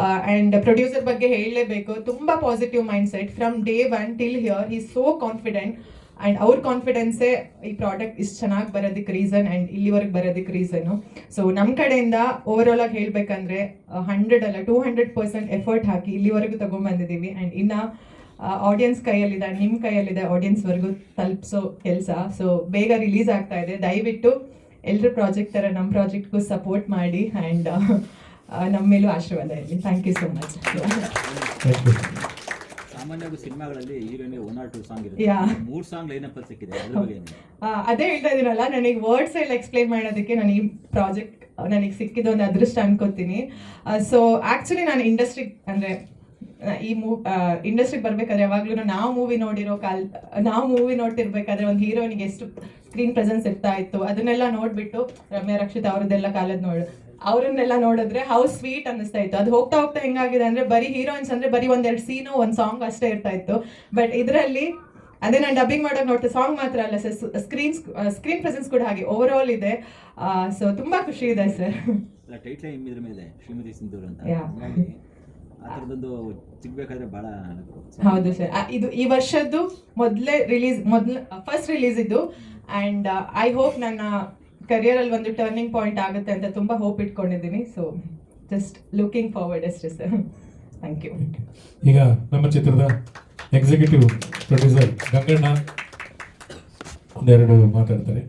ಆ್ಯಂಡ್ ಪ್ರೊಡ್ಯೂಸರ್ ಬಗ್ಗೆ ಹೇಳಲೇಬೇಕು, ತುಂಬ positive mind set from day 1 till here. ಈ ಸೋ ಕಾನ್ಫಿಡೆಂಟ್ ಆ್ಯಂಡ್ ಅವ್ರ ಕಾನ್ಫಿಡೆನ್ಸೇ ಈ ಪ್ರಾಡಕ್ಟ್ ಇಷ್ಟು ಚೆನ್ನಾಗಿ ಬರೋದಕ್ಕೆ ರೀಸನ್ ಆ್ಯಂಡ್ ಇಲ್ಲಿವರೆಗೆ ಬರೋದಕ್ಕೆ ರೀಸನು. ಸೊ ನಮ್ಮ ಕಡೆಯಿಂದ ಓವರ್ ಆಗಿ ಹೇಳಬೇಕಂದ್ರೆ 100 ಅಲ್ಲ 200% ಎಫರ್ಟ್ ಹಾಕಿ ಇಲ್ಲಿವರೆಗೂ ತೊಗೊಂಬಂದಿದ್ದೀವಿ. ಆ್ಯಂಡ್ ಇನ್ನು ಆಡಿಯನ್ಸ್ ಕೈಯಲ್ಲಿದೆ, ನಿಮ್ಮ ಕೈಯಲ್ಲಿದೆ ಆಡಿಯನ್ಸ್ವರೆಗೂ ತಲುಪಿಸೋ ಕೆಲಸ. ಸೊ ಬೇಗ ರಿಲೀಸ್ ಆಗ್ತಾ ಇದೆ. ದಯವಿಟ್ಟು ಎಲ್ಲರ ಪ್ರಾಜೆಕ್ಟ್ ಥರ ನಮ್ಮ ಪ್ರಾಜೆಕ್ಟ್ಗೂ ಸಪೋರ್ಟ್ ಮಾಡಿ ಆ್ಯಂಡ್ ನಮ್ಮ ಮೇಲೂ ಆಶೀರ್ವಾದ ಇರಲಿ. Thank you so much. ಸಾಮಾನ್ಯವಾಗಿ ಸಿನಿಮಾಗಳಲ್ಲಿ ಹೀರೋಯಿನ್ಗೆ 1 or 2 ಸಾಂಗ್ ಇರುತ್ತೆ, 3 ಸಾಂಗ್ ಲೈನ್ ಅಪ್ ಸಿಕ್ಕಿದೆ, ಅದ್ರ ಬಗ್ಗೆ ಏನು? ಅದೇ ಹೇಳ್ತಾ ಇದೀನಲ್ಲ, ನನಗೆ ವರ್ಡ್ಸ್ ಎಲ್ಲ ಎಕ್ಸ್ಪ್ಲೈನ್ ಮಾಡೋದಕ್ಕೆ ನಾನು ಈ ಪ್ರಾಜೆಕ್ಟ್ ನನಗೆ ಸಿಕ್ಕಿದ್ದು ಒಂದು ಅದೃಷ್ಟ ಅನ್ಕೋತೀನಿ. ಸೊ ಆ್ಯಕ್ಚುಲಿ ನಾನು ಇಂಡಸ್ಟ್ರಿಗೆ ಅಂದರೆ ಈ ಇಂಡಸ್ಟ್ರಿಗೆ ಬರ್ಬೇಕಾದ್ರೆ ಯಾವಾಗ್ಲೂ ನಾವು ಮೂವಿ ನೋಡ್ತಿರ್ಬೇಕಾದ್ರೆ ಒಂದು ಹೀರೋಯಿನ್ಗೆ ಎಷ್ಟು ಸ್ಕ್ರೀನ್ ಪ್ರೆಸೆನ್ಸ್ ಇರ್ತಾ ಇತ್ತು ಅದನ್ನೆಲ್ಲ ನೋಡ್ಬಿಟ್ಟು ರಮ್ಯಾ ರಕ್ಷಿತ್ ಅವ್ರದ್ದೆಲ್ಲ ಅವ್ರನ್ನೆಲ್ಲ ನೋಡಿದ್ರೆ ಹೌ ಸ್ವೀಟ್ ಅನ್ನಿಸ್ತಾ ಇತ್ತು. ಅದು ಹೋಗ್ತಾ ಹೋಗ್ತಾ ಹೆಂಗಾಗಿದೆ ಅಂದ್ರೆ ಬರೀ ಹೀರೋಯಿನ್ಸ್ ಅಂದ್ರೆ ಬರೀ 1-2 ಸೀನು 1 ಸಾಂಗ್ ಅಷ್ಟೇ ಇರ್ತಾ ಇತ್ತು. ಬಟ್ ಇದರಲ್ಲಿ ಅದೇ ನಾನು ಡಬ್ಬಿಂಗ್ ಮಾಡೋಕೆ ನೋಡ್ತಾ ಸಾಂಗ್ ಮಾತ್ರ ಅಲ್ಲ ಸರ್, ಸ್ಕ್ರೀನ್ ಪ್ರೆಸೆನ್ಸ್ ಕೂಡ ಹಾಗೆ ಓವರ್ ಆಲ್ ಇದೆ. ಸೊ ತುಂಬಾ ಖುಷಿ ಇದೆ ಸರ್. ಟೈಟ್ಲ್ ಇದ್ರ ಮೇಲೆ ಶ್ರೀಮತಿ ಸಿಂಧೂರ್ ಅಂತ, ಆ ಥರದೊಂದು ಸಿಗ್ಬೇಕಾದ್ರೆ ಬಹಳ. ಹೌದು ಸರ್, ಇದು ಈ ವರ್ಷದ್ದು ಫಸ್ಟ್ ರಿಲೀಸ್ ಇದು. ಆ್ಯಂಡ್ ಐ ಹೋಪ್ ನನ್ನ ಕರಿಯರಲ್ಲಿ ಒಂದು ಟರ್ನಿಂಗ್ ಪಾಯಿಂಟ್ ಆಗುತ್ತೆ ಅಂತ ತುಂಬ ಹೋಪ್ ಇಟ್ಕೊಂಡಿದ್ದೀನಿ. ಸೊ ಜಸ್ಟ್ ಲುಕಿಂಗ್ ಫಾರ್ವರ್ಡ್ ಅಷ್ಟೇ ಸರ್. Thank you. ಈಗ ನಮ್ಮ ಚಿತ್ರದ ಎಕ್ಸಿಕ್ಯೂಟಿವ್ ಪ್ರೊಡ್ಯೂಸರ್ ಗಂಗಣ್ಣ ಒಂದೆರಡು ಮಾತಾಡ್ತಾರೆ.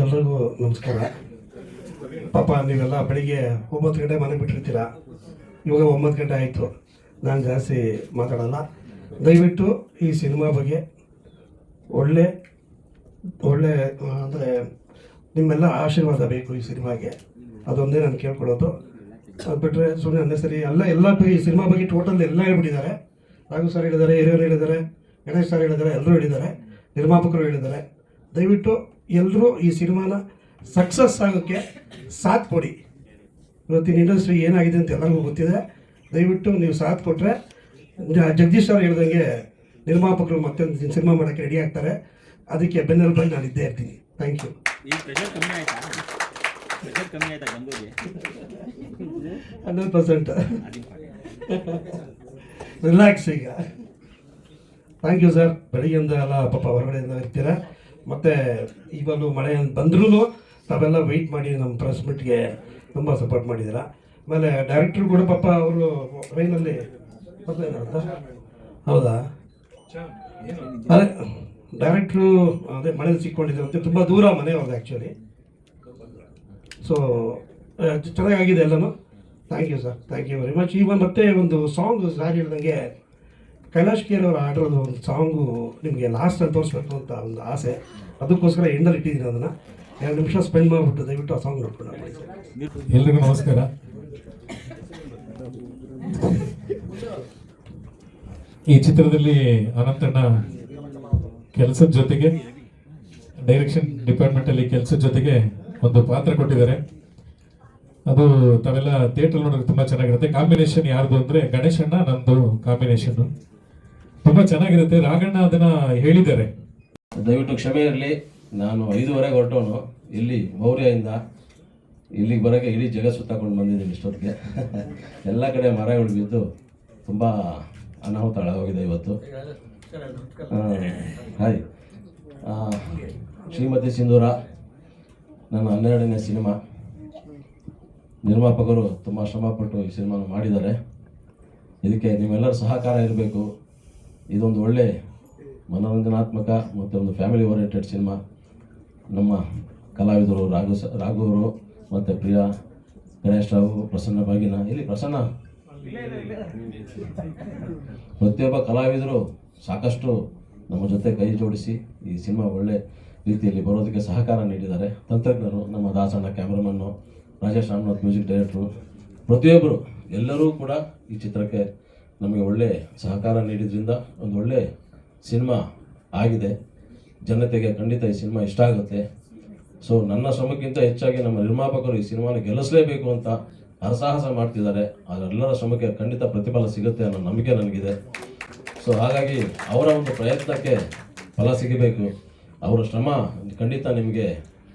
ಎಲ್ರಿಗೂ ನಮಸ್ಕಾರ. ಪಾಪ ನೀವೆಲ್ಲ ಬೆಳಿಗ್ಗೆ 9 ಗಂಟೆ ಮನೆ ಬಿಟ್ಟಿರ್ತೀರ, ಇವಾಗ 9 ಗಂಟೆ ಆಯಿತು. ನಾನು ಜಾಸ್ತಿ ಮಾತಾಡಲ್ಲ. ದಯವಿಟ್ಟು ಈ ಸಿನಿಮಾ ಬಗ್ಗೆ ಒಳ್ಳೆ ಅಂದರೆ ನಿಮ್ಮೆಲ್ಲ ಆಶೀರ್ವಾದ ಬೇಕು ಈ ಸಿನಿಮಾಗೆ, ಅದೊಂದೇ ನಾನು ಕೇಳ್ಕೊಳ್ಳೋದು. ಅದು ಬಿಟ್ಟರೆ ಸುಮ್ಮನೆ ಅನ್ನೆಸರಿ ಎಲ್ಲ ಈ ಸಿನಿಮಾ ಬಗ್ಗೆ ಟೋಟಲ್ ಎಲ್ಲ ಹೇಳ್ಬಿಟ್ಟಿದ್ದಾರೆ. ರಾಘು ಸರ್ ಹೇಳಿದ್ದಾರೆ, ಹಿರಿಯರು ಹೇಳಿದ್ದಾರೆ, ಗಣೇಶ್ ಸರ್ ಹೇಳಿದ್ದಾರೆ, ಎಲ್ಲರೂ ಹೇಳಿದ್ದಾರೆ, ನಿರ್ಮಾಪಕರು ಹೇಳಿದ್ದಾರೆ. ದಯವಿಟ್ಟು ಎಲ್ಲರೂ ಈ ಸಿನಿಮಾನ ಸಕ್ಸಸ್ ಆಗೋಕ್ಕೆ ಸಾಥ್ ಕೊಡಿ. ಇವತ್ತಿನ ಇಂಡಸ್ಟ್ರಿ ಏನಾಗಿದೆ ಅಂತ ಎಲ್ಲರಿಗೂ ಗೊತ್ತಿದೆ. ದಯವಿಟ್ಟು ನೀವು ಸಾಥ್ ಕೊಟ್ಟರೆ ಜಗದೀಶ್ ಸರ್ ಹೇಳ್ದಂಗೆ ನಿರ್ಮಾಪಕರು ಮತ್ತೆ ಸಿನಿಮಾ ಮಾಡೋಕ್ಕೆ ರೆಡಿ ಆಗ್ತಾರೆ. ಅದಕ್ಕೆ ಬೆನ್ನೆಲುಬಾಗಿ ನಾನು ಇದ್ದೇ ಇರ್ತೀನಿ. Thank you. ಈ ಪ್ರೆಷರ್ ಕಮ್ಮಿ ಆಯ್ತಾ ಗಂಗೋಗೆ? 100% ರಿಲ್ಯಾಕ್ಸ್ ಈಗ. Thank you sir. ಬೆಳಿಗ್ಗೆಯಿಂದ ಎಲ್ಲ ಪಾಪ ಹೊರಗಡೆಯಿಂದ ಇರ್ತೀರ, ಮತ್ತು ಇವಾಗಲೂ ಮಳೆ ಬಂದ್ರೂ ತಾವೆಲ್ಲ ವೆಯ್ಟ್ ಮಾಡಿ ನಮ್ಮ ಪ್ರೆಸ್ ಮೀಟ್ಗೆ ತುಂಬ ಸಪೋರ್ಟ್ ಮಾಡಿದ್ದೀರ. ಆಮೇಲೆ ಡೈರೆಕ್ಟ್ರು ಕೂಡ ಪಾಪ ಅವರು ಟ್ರೈನಲ್ಲಿ ಹೌದಾ ಅದೇ ಡೈರೆಕ್ಟ್ರು ಅದೇ ಮನೇಲಿ ಸಿಕ್ಕೊಂಡಿದ್ದಾರಂತೆ, ತುಂಬ ದೂರ ಮನೆ ಅವ್ರದ್ದು ಆ್ಯಕ್ಚುಲಿ. ಸೊ ಚೆನ್ನಾಗಾಗಿದೆ ಎಲ್ಲನೂ. Thank you sir, thank you very much. ಈಗ ಮತ್ತೆ ಒಂದು ಸಾಂಗು ಸಾರಿ ಹೇಳ್ದಂಗೆ ಕೈಲಾಶ್ ಕೇರ್ ಅವರು ಆಡಿರೋದು ಒಂದು ಸಾಂಗು ನಿಮಗೆ ಲಾಸ್ಟಲ್ಲಿ ತೋರಿಸ್ಬೇಕು ಅಂತ ಒಂದು ಆಸೆ. ಅದಕ್ಕೋಸ್ಕರ ಎಂಡಲ್ಲಿ ಇಟ್ಟಿದ್ದೀನಿ. ಅದನ್ನು 2 ನಿಮಿಷ ಸ್ಪೆಂಡ್ ಮಾಡಿಬಿಟ್ಟು ದಯವಿಟ್ಟು ಆ ಸಾಂಗ್ ನೋಡ್ಕೊಂಡು ಮಾಡಿ ಸರ್. ಎಲ್ರಿಗೂ ನಮಸ್ಕಾರ. ಈ ಚಿತ್ರದಲ್ಲಿ ಅನಂತಣ್ಣ ಕೆಲಸದ ಜೊತೆಗೆ ಡೈರೆಕ್ಷನ್ ಡಿಪಾರ್ಟ್ಮೆಂಟಲ್ಲಿ ಕೆಲಸದ ಜೊತೆಗೆ ಒಂದು ಪಾತ್ರ ಕೊಟ್ಟಿದ್ದಾರೆ. ಅದು ತಾವೆಲ್ಲ ಥಿಯೇಟರ್ ನೋಡೋಕೆ ತುಂಬ ಚೆನ್ನಾಗಿರುತ್ತೆ. ಕಾಂಬಿನೇಷನ್ ಯಾರ್ದು ಅಂದರೆ ಗಣೇಶಣ್ಣ ನಂದು ಕಾಂಬಿನೇಷನ್ ತುಂಬ ಚೆನ್ನಾಗಿರುತ್ತೆ. ರಾಘಣ್ಣ ಅದನ್ನು ಹೇಳಿದ್ದಾರೆ. ದಯವಿಟ್ಟು ಕ್ಷಮೆ ಇರಲಿ. ನಾನು 5:15 ಹೊರಟವನು ಇಲ್ಲಿ ಮೌರ್ಯದಿಂದ ಇಲ್ಲಿಗೆ ಬರೋಕ್ಕೆ ಇಡೀ ಜಗತ್ತು ಸುತ್ತಾಕೊಂಡು ಬಂದಿದ್ದೀನಿ ಇಷ್ಟೊತ್ತಿಗೆ. ಎಲ್ಲ ಕಡೆ ಮರಗಳು ಬಿದ್ದು ತುಂಬ ಅನಾಹುತ ಆಗೋಗಿದೆ ಇವತ್ತು. ಹಾಯ್. ಶ್ರೀಮತಿ ಸಿಂಧೂರ ನನ್ನ 12ನೇ ಸಿನಿಮಾ. ನಿರ್ಮಾಪಕರು ತುಂಬ ಶ್ರಮಪಟ್ಟು ಈ ಸಿನಿಮಾನ ಮಾಡಿದ್ದಾರೆ. ಇದಕ್ಕೆ ನಿಮ್ಮೆಲ್ಲರ ಸಹಕಾರ ಇರಬೇಕು. ಇದೊಂದು ಒಳ್ಳೆ ಮನೋರಂಜನಾತ್ಮಕ ಮತ್ತು ಒಂದು ಫ್ಯಾಮಿಲಿ ಓರಿಯೆಂಟೆಡ್ ಸಿನಿಮಾ. ನಮ್ಮ ಕಲಾವಿದರು ರಾಘು ಅವರು ಮತ್ತು ಪ್ರಿಯಾ, ಗಣೇಶ್ ರಾವು, ಪ್ರಸನ್ನ ಬಾಗಿನ, ಇಲ್ಲಿ ಪ್ರಸನ್ನ, ಪ್ರತಿಯೊಬ್ಬ ಕಲಾವಿದರು ಸಾಕಷ್ಟು ನಮ್ಮ ಜೊತೆ ಕೈ ಜೋಡಿಸಿ ಈ ಸಿನಿಮಾ ಒಳ್ಳೆ ರೀತಿಯಲ್ಲಿ ಬರೋದಕ್ಕೆ ಸಹಕಾರ ನೀಡಿದ್ದಾರೆ. ತಂತ್ರಜ್ಞರು, ನಮ್ಮ ದಾಸಣ್ಣ ಕ್ಯಾಮ್ರಾಮನ್ನು, ರಾಜೇಶ್ ರಾಮನಾಥ್ ಮ್ಯೂಸಿಕ್ ಡೈರೆಕ್ಟ್ರು, ಪ್ರತಿಯೊಬ್ಬರು ಎಲ್ಲರೂ ಕೂಡ ಈ ಚಿತ್ರಕ್ಕೆ ನಮಗೆ ಒಳ್ಳೆ ಸಹಕಾರ ನೀಡಿದ್ರಿಂದ ಒಂದು ಒಳ್ಳೆ ಸಿನಿಮಾ ಆಗಿದೆ. ಜನತೆಗೆ ಖಂಡಿತ ಈ ಸಿನಿಮಾ ಇಷ್ಟ ಆಗುತ್ತೆ. ಸೊ ನನ್ನ ಶ್ರಮಕ್ಕಿಂತ ಹೆಚ್ಚಾಗಿ ನಮ್ಮ ನಿರ್ಮಾಪಕರು ಈ ಸಿನಿಮಾನ ಗೆಲ್ಲಿಸಲೇಬೇಕು ಅಂತ ಹರಸಾಹಸ ಮಾಡ್ತಿದ್ದಾರೆ. ಅದರೆಲ್ಲರ ಶ್ರಮಕ್ಕೆ ಖಂಡಿತ ಪ್ರತಿಫಲ ಸಿಗುತ್ತೆ ಅನ್ನೋ ನಂಬಿಕೆ ನನಗಿದೆ. ಸೊ ಹಾಗಾಗಿ ಅವರ ಒಂದು ಪ್ರಯತ್ನಕ್ಕೆ ಫಲ ಸಿಗಬೇಕು. ಅವರ ಶ್ರಮ ಖಂಡಿತ ನಿಮಗೆ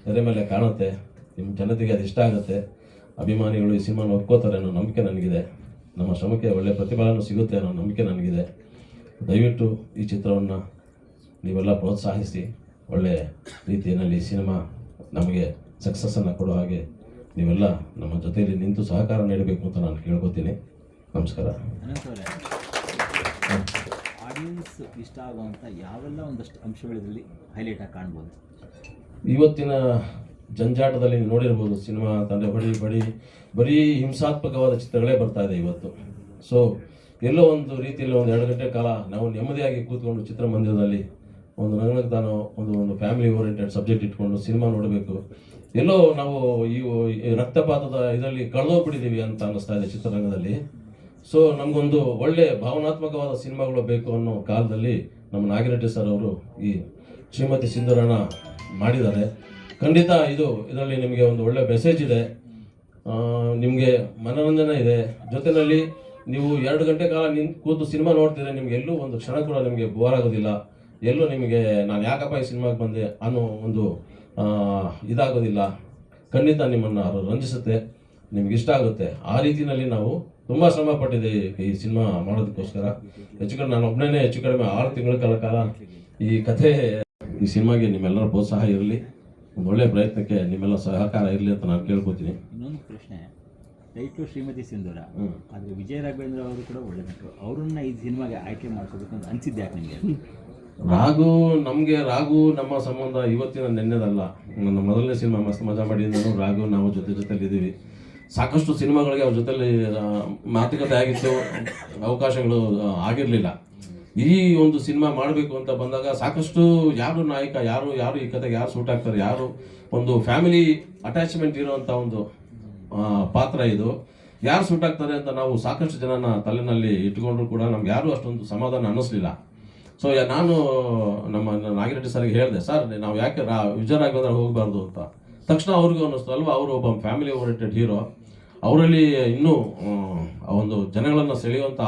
ತೆರೆ ಮೇಲೆ ಕಾಣುತ್ತೆ. ನಿಮ್ಮ ಜನತೆಗೆ ಅದು ಇಷ್ಟ ಆಗುತ್ತೆ. ಅಭಿಮಾನಿಗಳು ಈ ಸಿನಿಮಾನ ಒಪ್ಕೋತಾರೆ ಅನ್ನೋ ನಂಬಿಕೆ ನನಗಿದೆ. ನಮ್ಮ ಶ್ರಮಕ್ಕೆ ಒಳ್ಳೆಯ ಪ್ರತಿಫಲನೂ ಸಿಗುತ್ತೆ ಅನ್ನೋ ನಂಬಿಕೆ ನನಗಿದೆ. ದಯವಿಟ್ಟು ಈ ಚಿತ್ರವನ್ನು ನೀವೆಲ್ಲ ಪ್ರೋತ್ಸಾಹಿಸಿ ಒಳ್ಳೆಯ ರೀತಿಯಲ್ಲಿ ಸಿನಿಮಾ ನಮಗೆ ಸಕ್ಸಸ್ಸನ್ನು ಕೊಡೋ ಹಾಗೆ ನೀವೆಲ್ಲ ನಮ್ಮ ಜೊತೆಯಲ್ಲಿ ನಿಂತು ಸಹಕಾರ ನೀಡಬೇಕು ಅಂತ ನಾನು ಕೇಳ್ಕೊತೀನಿ. ನಮಸ್ಕಾರ. ಆಡಿಯನ್ಸ್ ಇಷ್ಟ ಆಗುವಂಥ ಯಾವೆಲ್ಲ ಒಂದಷ್ಟು ಅಂಶಗಳಿದ್ರಲ್ಲಿ ಹೈಲೈಟ್ ಆಗಿ ಕಾಣ್ಬೋದು? ಇವತ್ತಿನ ಜಂಜಾಟದಲ್ಲಿ ನೀವು ನೋಡಿರ್ಬೋದು, ಸಿನಿಮಾ ಅಂತಂದರೆ ಬರೀ ಹಿಂಸಾತ್ಮಕವಾದ ಚಿತ್ರಗಳೇ ಬರ್ತಾ ಇದೆ ಇವತ್ತು. ಸೊ ಎಲ್ಲೋ ಒಂದು ರೀತಿಯಲ್ಲಿ ಒಂದು 2 ಗಂಟೆ ಕಾಲ ನಾವು ನೆಮ್ಮದಿಯಾಗಿ ಕೂತ್ಕೊಂಡು ಚಿತ್ರಮಂದಿರದಲ್ಲಿ ಒಂದು ನಗನಗ್ತಾನೋ ಒಂದು ಫ್ಯಾಮಿಲಿ ಓರಿಯೆಂಟೆಡ್ ಸಬ್ಜೆಕ್ಟ್ ಇಟ್ಕೊಂಡು ಸಿನಿಮಾ ನೋಡಬೇಕು. ಎಲ್ಲೋ ನಾವು ಈ ರಕ್ತಪಾತದ ಇದರಲ್ಲಿ ಕಳೆದೋಗ್ಬಿಟ್ಟಿದ್ದೀವಿ ಅಂತ ಅನ್ನಿಸ್ತಾ ಇದೆ ಚಿತ್ರರಂಗದಲ್ಲಿ. ಸೊ ನಮಗೊಂದು ಒಳ್ಳೆ ಭಾವನಾತ್ಮಕವಾದ ಸಿನಿಮಾಗಳು ಬೇಕು ಅನ್ನೋ ಕಾಲದಲ್ಲಿ ನಮ್ಮ ನಾಗಿರೆಡ್ಡಿ ಸರ್ ಅವರು ಈ ಶ್ರೀಮತಿ ಸಿಂಧೂರನ ಮಾಡಿದ್ದಾರೆ. ಖಂಡಿತ ಇದರಲ್ಲಿ ನಿಮಗೆ ಒಂದು ಒಳ್ಳೆ ಮೆಸೇಜ್ ಇದೆ, ನಿಮಗೆ ಮನೋರಂಜನೆ ಇದೆ. ಜೊತೆಯಲ್ಲಿ ನೀವು 2 ಗಂಟೆ ಕಾಲ ಕೂತು ಸಿನಿಮಾ ನೋಡ್ತೀರಾ, ನಿಮ್ಗೆ ಎಲ್ಲೂ ಒಂದು ಕ್ಷಣ ಕೂಡ ನಿಮಗೆ ಬೋರ್ ಆಗೋದಿಲ್ಲ. ಎಲ್ಲೂ ನಿಮಗೆ ನಾನು ಯಾಕಪ್ಪ ಈ ಸಿನಿಮಾಗೆ ಬಂದೆ ಅನ್ನೋ ಒಂದು ಇದಾಗೋದಿಲ್ಲ. ಖಂಡಿತ ನಿಮ್ಮನ್ನು ರಂಜಿಸುತ್ತೆ, ನಿಮ್ಗೆ ಇಷ್ಟ ಆಗುತ್ತೆ. ಆ ರೀತಿಯಲ್ಲಿ ನಾವು ತುಂಬ ಶ್ರಮ ಪಟ್ಟಿದ್ದೀವಿ ಈ ಸಿನಿಮಾ ಮಾಡೋದಕ್ಕೋಸ್ಕರ. ಹೆಚ್ಚು ಕಡಿಮೆ ನಾನು ಒಬ್ಬನೇ 6 ತಿಂಗಳ ಕಾಲ ಈ ಕಥೆ, ಈ ಸಿನಿಮಾಗೆ ನಿಮ್ಮೆಲ್ಲರ ಪ್ರೋತ್ಸಾಹ ಇರಲಿ, ಒಂದು ಒಳ್ಳೆಯ ಪ್ರಯತ್ನಕ್ಕೆ ನಿಮ್ಮೆಲ್ಲ ಸಹಕಾರ ಇರಲಿ ಅಂತ ನಾನು ಕೇಳ್ಕೊತೀನಿ. ಇನ್ನೊಂದು ಪ್ರಶ್ನೆ, ಟೈಟ್ಲು ಶ್ರೀಮತಿ ಸಿಂಧೂರ, ಆದರೆ ವಿಜಯ ರಾಘವೇಂದ್ರ ಅವರು ಕೂಡ ಒಳ್ಳೆ ನಟರು. ಅವರನ್ನ ಈ ಸಿನಿಮಾಗೆ ಆಯ್ಕೆ ಮಾಡ್ಕೋಬೇಕು ಅಂತ ಅನಿಸಿದ್ದೆ ಯಾಕೆ ನಿಮಗೆ? ರಾಘು ನಮ್ಮ ಸಂಬಂಧ ಇವತ್ತಿನ ನೆನ್ನೆದಲ್ಲ. ನನ್ನ ಮೊದಲನೇ ಸಿನಿಮಾ ಮಸ್ತ್ ಮಜಾ ಮಾಡಿದ್ದು ರಾಘು ನಾವು ಜೊತೆಲಿ ಇದ್ದೀವಿ. ಸಾಕಷ್ಟು ಸಿನಿಮಾಗಳಿಗೆ ಅವ್ರ ಜೊತೆಲಿ ಮಾತುಕತೆ ಆಗಿತ್ತು, ಅವಕಾಶಗಳು ಆಗಿರಲಿಲ್ಲ. ಈ ಒಂದು ಸಿನಿಮಾ ಮಾಡಬೇಕು ಅಂತ ಬಂದಾಗ ಸಾಕಷ್ಟು ಯಾರು ನಾಯಕ, ಯಾರು ಈ ಕತೆಗೆ ಯಾರು ಸೂಟ್ ಆಗ್ತಾರೆ, ಯಾರು ಒಂದು ಫ್ಯಾಮಿಲಿ ಅಟ್ಯಾಚ್ಮೆಂಟ್ ಇರುವಂಥ ಒಂದು ಪಾತ್ರ ಇದು, ಯಾರು ಸೂಟ್ ಆಗ್ತಾರೆ ಅಂತ ನಾವು ಸಾಕಷ್ಟು ಜನನ ತಲೆನಲ್ಲಿ ಇಟ್ಕೊಂಡ್ರು ಕೂಡ ನಮ್ಗೆ ಯಾರು ಅಷ್ಟೊಂದು ಸಮಾಧಾನ ಅನ್ನಿಸ್ಲಿಲ್ಲ. ಸೊ ನಾನು ನಮ್ಮ ನಾಗಿರೆಡ್ಡಿ ಸರ್ಗೆ ಹೇಳಿದೆ, ಸರ್ ನಾವು ಯಾಕೆ ವಿಜಯ ರಾಘವೇಂದ್ರ ಹೋಗಬಾರ್ದು ಅಂತ. ತಕ್ಷಣ ಅವ್ರಿಗೂ ಅನ್ನಿಸ್ತು ಅಲ್ವಾ, ಅವರು ಒಬ್ಬ ಫ್ಯಾಮಿಲಿ ಓರಿಯೆಂಟೆಡ್ ಹೀರೋ, ಅವರಲ್ಲಿ ಇನ್ನೂ ಒಂದು ಜನಗಳನ್ನು ಸೆಳೆಯುವಂಥ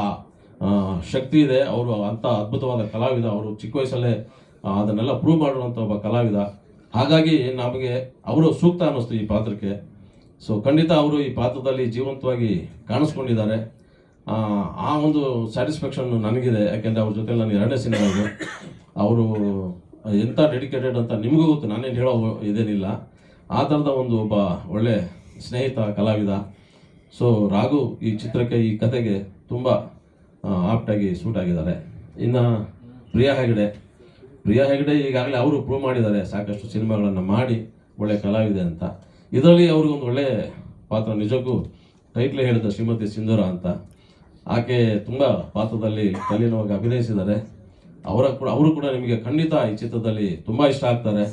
ಶಕ್ತಿ ಇದೆ. ಅವರು ಅಂಥ ಅದ್ಭುತವಾದ ಕಲಾವಿದ. ಅವರು ಚಿಕ್ಕ ವಯಸ್ಸಲ್ಲೇ ಅದನ್ನೆಲ್ಲ ಪ್ರೂವ್ ಮಾಡಿರುವಂಥ ಒಬ್ಬ ಕಲಾವಿದ. ಹಾಗಾಗಿ ನಮಗೆ ಅವರು ಸೂಕ್ತ ಅನ್ನಿಸ್ತು ಈ ಪಾತ್ರಕ್ಕೆ. ಸೊ ಖಂಡಿತ ಅವರು ಈ ಪಾತ್ರದಲ್ಲಿ ಜೀವಂತವಾಗಿ ಕಾಣಿಸ್ಕೊಂಡಿದ್ದಾರೆ. ಆ ಒಂದು ಸ್ಯಾಟಿಸ್ಫ್ಯಾಕ್ಷನ್ ನನಗಿದೆ, ಯಾಕೆಂದರೆ ಅವ್ರ ಜೊತೆ ನಾನು 2ನೇ ಸಿನಿಮಾ ಇದೆ. ಅವರು ಎಂಥ ಡೆಡಿಕೇಟೆಡ್ ಅಂತ ನಿಮಗೂ ಗೊತ್ತು, ನಾನೇನು ಹೇಳೋ ಇದೇನಿಲ್ಲ. ಆ ಥರದ ಒಬ್ಬ ಒಳ್ಳೆ ಸ್ನೇಹಿತ ಕಲಾವಿದ. ಸೊ ರಾಘು ಈ ಚಿತ್ರಕ್ಕೆ, ಈ ಕತೆಗೆ ತುಂಬ ಆಪ್ಟಾಗಿ ಸೂಟ್ ಆಗಿದ್ದಾರೆ. ಇನ್ನು ಪ್ರಿಯಾ ಹೆಗಡೆ ಈಗಾಗಲೇ ಅವರು ಪ್ರೂವ್ ಮಾಡಿದ್ದಾರೆ, ಸಾಕಷ್ಟು ಸಿನಿಮಾಗಳನ್ನು ಮಾಡಿ ಒಳ್ಳೆ ಕಲಾವಿದೆ ಅಂತ. ಇದರಲ್ಲಿ ಅವ್ರಿಗೊಂದು ಒಳ್ಳೆ ಪಾತ್ರ, ನಿಜಕ್ಕೂ ಟೈಟ್ಲೇ ಹೇಳಿದ ಶ್ರೀಮತಿ ಸಿಂಧೂರ ಅಂತ. ಆಕೆ ತುಂಬ ಪಾತ್ರದಲ್ಲಿ ತಲೆನೋವಾಗಿ ಅಭಿನಯಿಸಿದ್ದಾರೆ. ಅವರು ಕೂಡ ನಿಮಗೆ ಖಂಡಿತ ಈ ಚಿತ್ರದಲ್ಲಿ ತುಂಬ ಇಷ್ಟ ಆಗ್ತಾರೆ.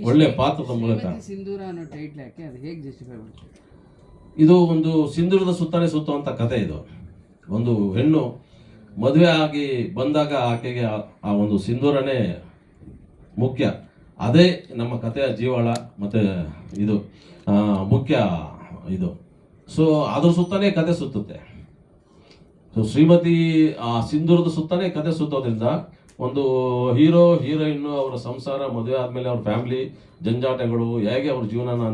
ಒಳ್ಳೆ ಪಾತ್ರದ ಮೂಲಕ. ಇದು ಒಂದು ಸಿಂಧೂರದ ಸುತ್ತಲೇ ಸುತ್ತುವಂಥ ಕತೆ. ಇದು ಒಂದು ಹೆಣ್ಣು ಮದುವೆ ಆಗಿ ಬಂದಾಗ ಆಕೆಗೆ ಆ ಒಂದು ಸಿಂಧೂರನೇ ಮುಖ್ಯ. ಅದೇ ನಮ್ಮ ಕಥೆಯ ಜೀವಾಳ ಮತ್ತು ಇದು ಮುಖ್ಯ ಇದು. ಸೊ ಅದ್ರ ಸುತ್ತಲೇ ಕತೆ ಸುತ್ತುತ್ತೆ. ಸೊ ಶ್ರೀಮತಿ ಆ ಸಿಂಧೂರದ ಸುತ್ತಲೇ ಕತೆ ಸುತ್ತೋದ್ರಿಂದ ಒಂದು ಹೀರೋ ಹೀರೋಯಿನ್ನು ಅವರ ಸಂಸಾರ, ಮದುವೆ ಆದಮೇಲೆ ಅವ್ರ ಫ್ಯಾಮಿಲಿ ಜಂಜಾಟಗಳು, ಹೇಗೆ ಅವ್ರ ಜೀವನನ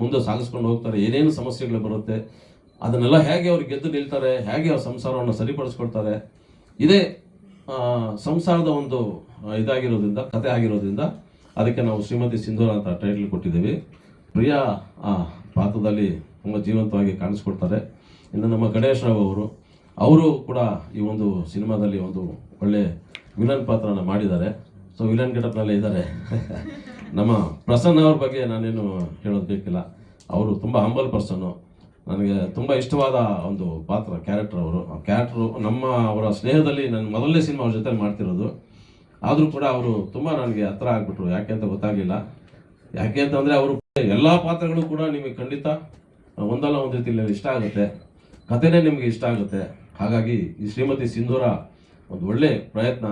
ಮುಂದೆ ಸಾಗಿಸ್ಕೊಂಡು ಹೋಗ್ತಾರೆ, ಏನೇನು ಸಮಸ್ಯೆಗಳು ಬರುತ್ತೆ, ಅದನ್ನೆಲ್ಲ ಹೇಗೆ ಅವ್ರು ಗೆದ್ದು ನಿಲ್ತಾರೆ, ಹೇಗೆ ಅವ್ರ ಸಂಸಾರವನ್ನು ಸರಿಪಡಿಸ್ಕೊಳ್ತಾರೆ, ಇದೇ ಸಂಸಾರದ ಒಂದು ಇದಾಗಿರೋದ್ರಿಂದ, ಕತೆ ಆಗಿರೋದ್ರಿಂದ ಅದಕ್ಕೆ ನಾವು ಶ್ರೀಮತಿ ಸಿಂಧೂರ ಅಂತ ಟೈಟಲ್ ಕೊಟ್ಟಿದ್ದೀವಿ. ಪ್ರಿಯಾ ಆ ಪಾತ್ರದಲ್ಲಿ ತುಂಬ ಜೀವಂತವಾಗಿ ಕಾಣಿಸ್ಕೊಡ್ತಾರೆ. ಇನ್ನು ನಮ್ಮ ಗಣೇಶ್ ರಾವ್ ಅವರು ಕೂಡ ಈ ಒಂದು ಸಿನಿಮಾದಲ್ಲಿ ಒಂದು ಒಳ್ಳೆ ವಿಲನ್ ಪಾತ್ರನ ಮಾಡಿದ್ದಾರೆ. ಸೊ ವಿಲನ್ ಗೆಟಪ್ನಲ್ಲೇ ಇದ್ದಾರೆ. ನಮ್ಮ ಪ್ರಸನ್ನ ಅವ್ರ ಬಗ್ಗೆ ನಾನೇನು ಹೇಳೋದು ಬೇಕಿಲ್ಲ. ಅವರು ತುಂಬ ಹಂಬಲ್ ಪರ್ಸನ್ನು. ನನಗೆ ತುಂಬ ಇಷ್ಟವಾದ ಒಂದು ಪಾತ್ರ, ಕ್ಯಾರೆಕ್ಟರ್ ಅವರು. ಆ ಕ್ಯಾರೆಕ್ಟ್ರು ಅವರ ಸ್ನೇಹದಲ್ಲಿ ನನ್ನ ಮೊದಲನೇ ಸಿನಿಮಾ ಅವ್ರ ಜೊತೆ ಮಾಡ್ತಿರೋದು. ಆದರೂ ಕೂಡ ಅವರು ತುಂಬ ನನಗೆ ಹತ್ರ ಆಗ್ಬಿಟ್ರು. ಯಾಕೆ ಅಂತ ಗೊತ್ತಾಗಲಿಲ್ಲ. ಯಾಕೆ ಅಂತಂದರೆ ಅವರು ಎಲ್ಲ ಪಾತ್ರಗಳು ಕೂಡ ನಿಮಗೆ ಖಂಡಿತ ಒಂದಲ್ಲ ಒಂದು ರೀತಿಯಲ್ಲಿ ಇಷ್ಟ ಆಗುತ್ತೆ. ಕಥೆನೇ ನಿಮಗೆ ಇಷ್ಟ ಆಗುತ್ತೆ. ಹಾಗಾಗಿ ಈ ಶ್ರೀಮತಿ ಸಿಂಧೂರ ಒಂದು ಒಳ್ಳೆ ಪ್ರಯತ್ನ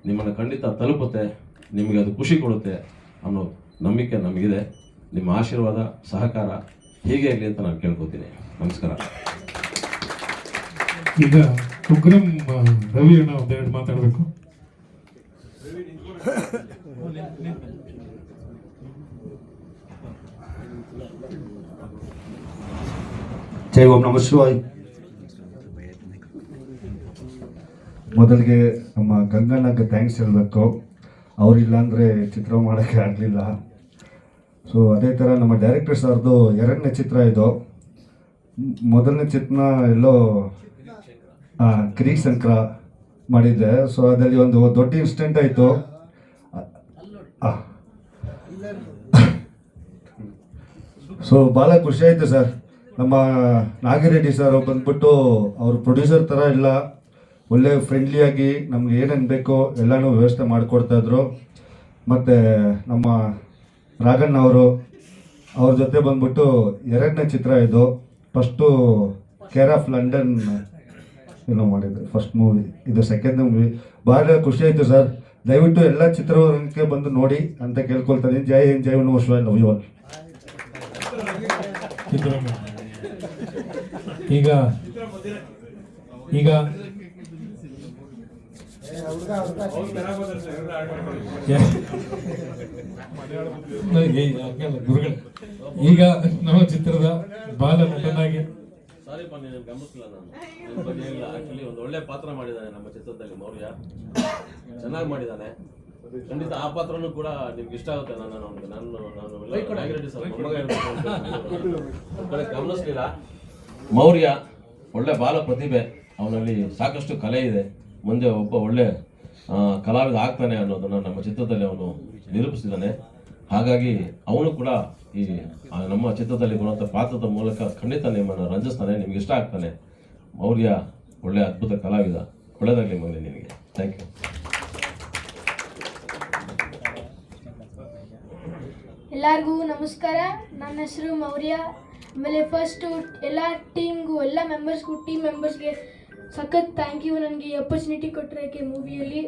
ನಿಮ್ಮನ್ನು ಖಂಡಿತ ತಲುಪುತ್ತೆ, ನಿಮಗೆ ಅದು ಖುಷಿ ಕೊಡುತ್ತೆ ಅನ್ನೋ ನಂಬಿಕೆ ನಮಗಿದೆ. ನಿಮ್ಮ ಆಶೀರ್ವಾದ, ಸಹಕಾರ ಹೀಗೆ ಇರಲಿ ಅಂತ ನಾನು ಕೇಳ್ಕೊತೀನಿ. ನಮಸ್ಕಾರ. ಈಗ ಉಗ್ರಂ ರವಿ ಅಣ್ಣ ಒಂದೆರಡು ಮಾತಾಡಬೇಕು. ಜೈ ಓಂ ನಮಃ ಶಿವಾಯ. ಮೊದಲಿಗೆ ನಮ್ಮ ಗಂಗಣ್ಣಗೆ ಥ್ಯಾಂಕ್ಸ್ ಹೇಳಬೇಕು. ಅವರಿಲ್ಲ ಅಂದರೆ ಚಿತ್ರ ಮಾಡೋಕ್ಕೆ ಆಗಲಿಲ್ಲ. ಸೊ ಅದೇ ಥರ ನಮ್ಮ ಡೈರೆಕ್ಟರ್ ಸರ್ದು 2ನೇ ಚಿತ್ರ ಇದು. ಮೊದಲನೇ ಚಿತ್ರ ಎಲ್ಲೋ ಕ್ರೀಕ್ ಸಂಕ್ರ ಮಾಡಿದ್ದೆ. ಸೊ ಅದರಲ್ಲಿ ಒಂದು ದೊಡ್ಡ ಇನ್ಸಿಡೆಂಟ್ ಆಯಿತು. ಸೊ ಭಾಳ ಖುಷಿ ಆಯಿತು ಸರ್. ನಮ್ಮ ನಾಗಿರೆಡ್ಡಿ ಸರ್ ಬಂದ್ಬಿಟ್ಟು ಅವರು ಪ್ರೊಡ್ಯೂಸರ್ ಥರ ಇಲ್ಲ, ಒಳ್ಳೆ ಫ್ರೆಂಡ್ಲಿಯಾಗಿ ನಮ್ಗೆ ಏನೇನು ಬೇಕೋ ಎಲ್ಲನೂ ವ್ಯವಸ್ಥೆ ಮಾಡಿಕೊಡ್ತಾಯಿದ್ರು. ಮತ್ತು ನಮ್ಮ ರಾಘಣ್ಣ ಅವ್ರ ಜೊತೆ ಬಂದ್ಬಿಟ್ಟು 2ನೇ ಚಿತ್ರ ಇದು. ಫಸ್ಟು ಕೇರ್ ಆಫ್ ಲಂಡನ್ ಏನೋ ಮಾಡಿದ್ರು, ಫಸ್ಟ್ ಮೂವಿ. ಇದು 2nd ಮೂವಿ. ಭಾಳ ಖುಷಿ ಆಯಿತು ಸರ್. ದಯವಿಟ್ಟು ಎಲ್ಲ ಚಿತ್ರರಂಗಕ್ಕೆ ಬಂದು ನೋಡಿ ಅಂತ ಕೇಳ್ಕೊಳ್ತೀನಿ. ಜೈ ಹಿಂದ್, ಜೈ ನಮಃ ಶಿವಾಯ. Love you all. ಈಗ ಈಗ ಈಗ ನಮ್ಮ ಚಿತ್ರದ ಬಾಲ ನಟನಾಗಿ ಸಾರಿಪ್ಪ, ನೀನು ಗಮನಿಸಲಿಲ್ಲ. ನಾನು ನಿಮ್ಮ ಬಗ್ಗೆ ಇಲ್ಲ. ಆ್ಯಕ್ಚುಲಿ ಒಂದು ಒಳ್ಳೆ ಪಾತ್ರ ಮಾಡಿದ್ದಾನೆ ನಮ್ಮ ಚಿತ್ರದಲ್ಲಿ ಮೌರ್ಯ. ಚೆನ್ನಾಗಿ ಮಾಡಿದ್ದಾನೆ. ಖಂಡಿತ ಆ ಪಾತ್ರನೂ ಕೂಡ ನಿಮ್ಗೆ ಇಷ್ಟ ಆಗುತ್ತೆ. ಗಮನಿಸ್ಲಿಲ್ಲ. ಮೌರ್ಯ ಒಳ್ಳೆ ಬಾಲ ಪ್ರತಿಭೆ. ಅವನಲ್ಲಿ ಸಾಕಷ್ಟು ಕಲೆ ಇದೆ. ಮುಂದೆ ಒಬ್ಬ ಒಳ್ಳೆ ಕಲಾವಿದ ಆಗ್ತಾನೆ ಅನ್ನೋದನ್ನು ನಮ್ಮ ಚಿತ್ರದಲ್ಲಿ ಅವನು ನಿರೂಪಿಸಿದ್ದಾನೆ. ಹಾಗಾಗಿ ಅವನು ಕೂಡ ಈ ನಮ್ಮ ಚಿತ್ರದಲ್ಲಿ ಬರುವಂಥ ಪಾತ್ರದ ಮೂಲಕ ಖಂಡಿತ ನಿಮ್ಮನ್ನು ರಂಜಿಸ್ತಾನೆ, ನಿಮ್ಗೆ ಇಷ್ಟ ಆಗ್ತಾನೆ. ಮೌರ್ಯ ಒಳ್ಳೆ ಅದ್ಭುತ ಕಲಾವಿದ. ಒಳ್ಳೆಯದಾಗಲಿ ಮಗನೇ ನಿನಗೆ. Thank you. ಎಲ್ಲರಿಗೂ ನಮಸ್ಕಾರ. ನನ್ನ ಹೆಸರು ಮೌರ್ಯ. ಆಮೇಲೆ ಫಸ್ಟು ಎಲ್ಲ ಟೀಮ್ಗೂ, ಎಲ್ಲ ಟೀಮ್ ಮೆಂಬರ್ಸ್ಗೆ ಸಖತ್ ಥ್ಯಾಂಕ್ ಯು. ನನಗೆ ಈ ಅಪರ್ಚುನಿಟಿ ಕೊಟ್ಟಿರೋಕ್ಕೆ ಮೂವಿಯಲ್ಲಿ.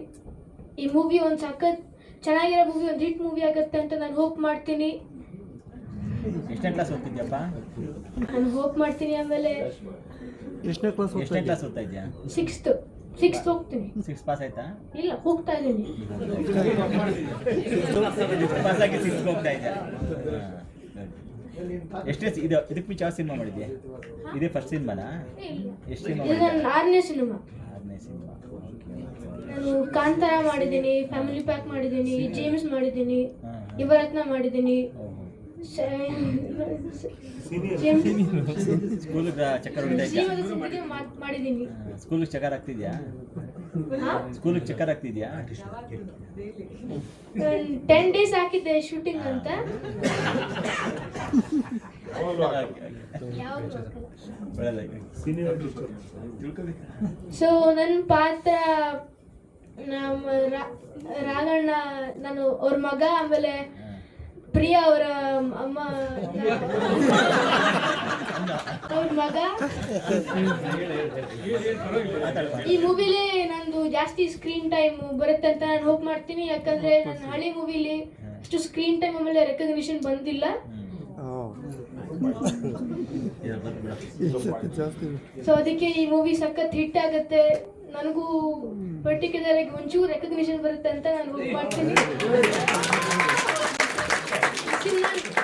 ಈ ಮೂವಿ ಒಂದು ಸಖತ್ ಚೆನ್ನಾಗಿರೋ ಮೂವಿ, ಒಂದು ಹಿಟ್ ಮೂವಿ ಆಗುತ್ತೆ ಅಂತ ನಾನು ಹೋಪ್ ಮಾಡ್ತೀನಿ. ಎಷ್ಟನೇ ಕ್ಲಾಸ್ ಓದ್ತಿದ್ಯಪ್ಪ? ನಾನು ಹೋಪ್ ಮಾಡ್ತೀನಿ. ಆಮೇಲೆ ಎಷ್ಟನೇ ಕ್ಲಾಸ್ ಓದ್ತಾ ಇದೆಯಾ? ಸಿಕ್ಸ್ತ್ ಹೋಗ್ತೀನಿ. 6 ಪಾಸ್ ಆಯ್ತಾ? ಇಲ್ಲ, ಹೋಗ್ತಾ ಇದ್ದೀನಿ. ಪಾಸ್ ಆಗಿ 6 ಹೋಗ್ತಾ ಇದೆಯಾ? ಎಷ್ಟೇ ಇದಕ್ಕೆ ಮುಂಚೆ ಯಾವ ಸಿನಿಮಾ ಮಾಡಿದ್ಯಾ? ಇದೇ ಫಸ್ಟ್ ಸಿನಿಮಾನಾ? ಎಷ್ಟು ಸಿನಿಮಾ? ಇದು ನನ್ನ 6ನೇ ಸಿನಿಮಾ. 6ನೇ ಸಿನಿಮಾ. ನಾನು ಕಾಂತಾರ ಮಾಡಿದ್ದೀನಿ, ಫ್ಯಾಮಿಲಿ ಪ್ಯಾಕ್ ಮಾಡಿದ್ದೀನಿ, ಜೇಮ್ಸ್ ಮಾಡಿದ್ದೀನಿ, ಯುವರತ್ನ ಮಾಡಿದ್ದೀನಿ. ಸ್ಕೂಲಿಗೆ ಚಕ್ಕರ್ ಹೊಡಿತಾ ಇದೆಯಾ? ಮಾಡಿದ್ದೀನಿ. ಸ್ಕೂಲಿಗೆ ಚಕ್ಕರ್ ಆಗ್ತಿದ್ಯಾ? ಸ್ಕೂಲಿಗೆ ಚಕ್ಕರ್ ಆಗ್ತಿದ್ಯಾ? 10 days ಹಾಕಿದ್ದೆ ಶೂಟಿಂಗ್ ಅಂತ. ಸೊ ನನ್ನ ಪಾತ್ರ ನಮ್ಮ ರಾಘಣ್ಣ, ನಾನು ಅವ್ರ ಮಗ. ಆಮೇಲೆ ಪ್ರಿಯಾ ಅವರ ಅಮ್ಮ, ಅವ್ರ ಮಗ. ಈ ಮೂವಿಲಿ ನಂದು ಜಾಸ್ತಿ ಸ್ಕ್ರೀನ್ ಟೈಮ್ ಬರುತ್ತೆ ಅಂತ ನಾನು ಹೋಪ್ ಮಾಡ್ತೀನಿ. ಯಾಕಂದ್ರೆ ನನ್ನ ಹಳೆ ಮೂವಿಲಿ ಅಷ್ಟು ಸ್ಕ್ರೀನ್ ಟೈಮ್ ಆಮೇಲೆ ರೆಕಗ್ನಿಷನ್ ಬಂದಿಲ್ಲ. ಸೊ ಅದಕ್ಕೆ ಈ ಮೂವಿ ಸಖತ್ ಹಿಟ್ ಆಗುತ್ತೆ. ನನಗೂ ಪರ್ಟಿಕ್ಯುಲರ್ ಆಗಿ ಒಂಚೂರು ರೆಕಗ್ನಿಷನ್ ಬರುತ್ತೆ ಅಂತ ನಾನು ಹೋಪ್ ಮಾಡ್ತೀನಿ.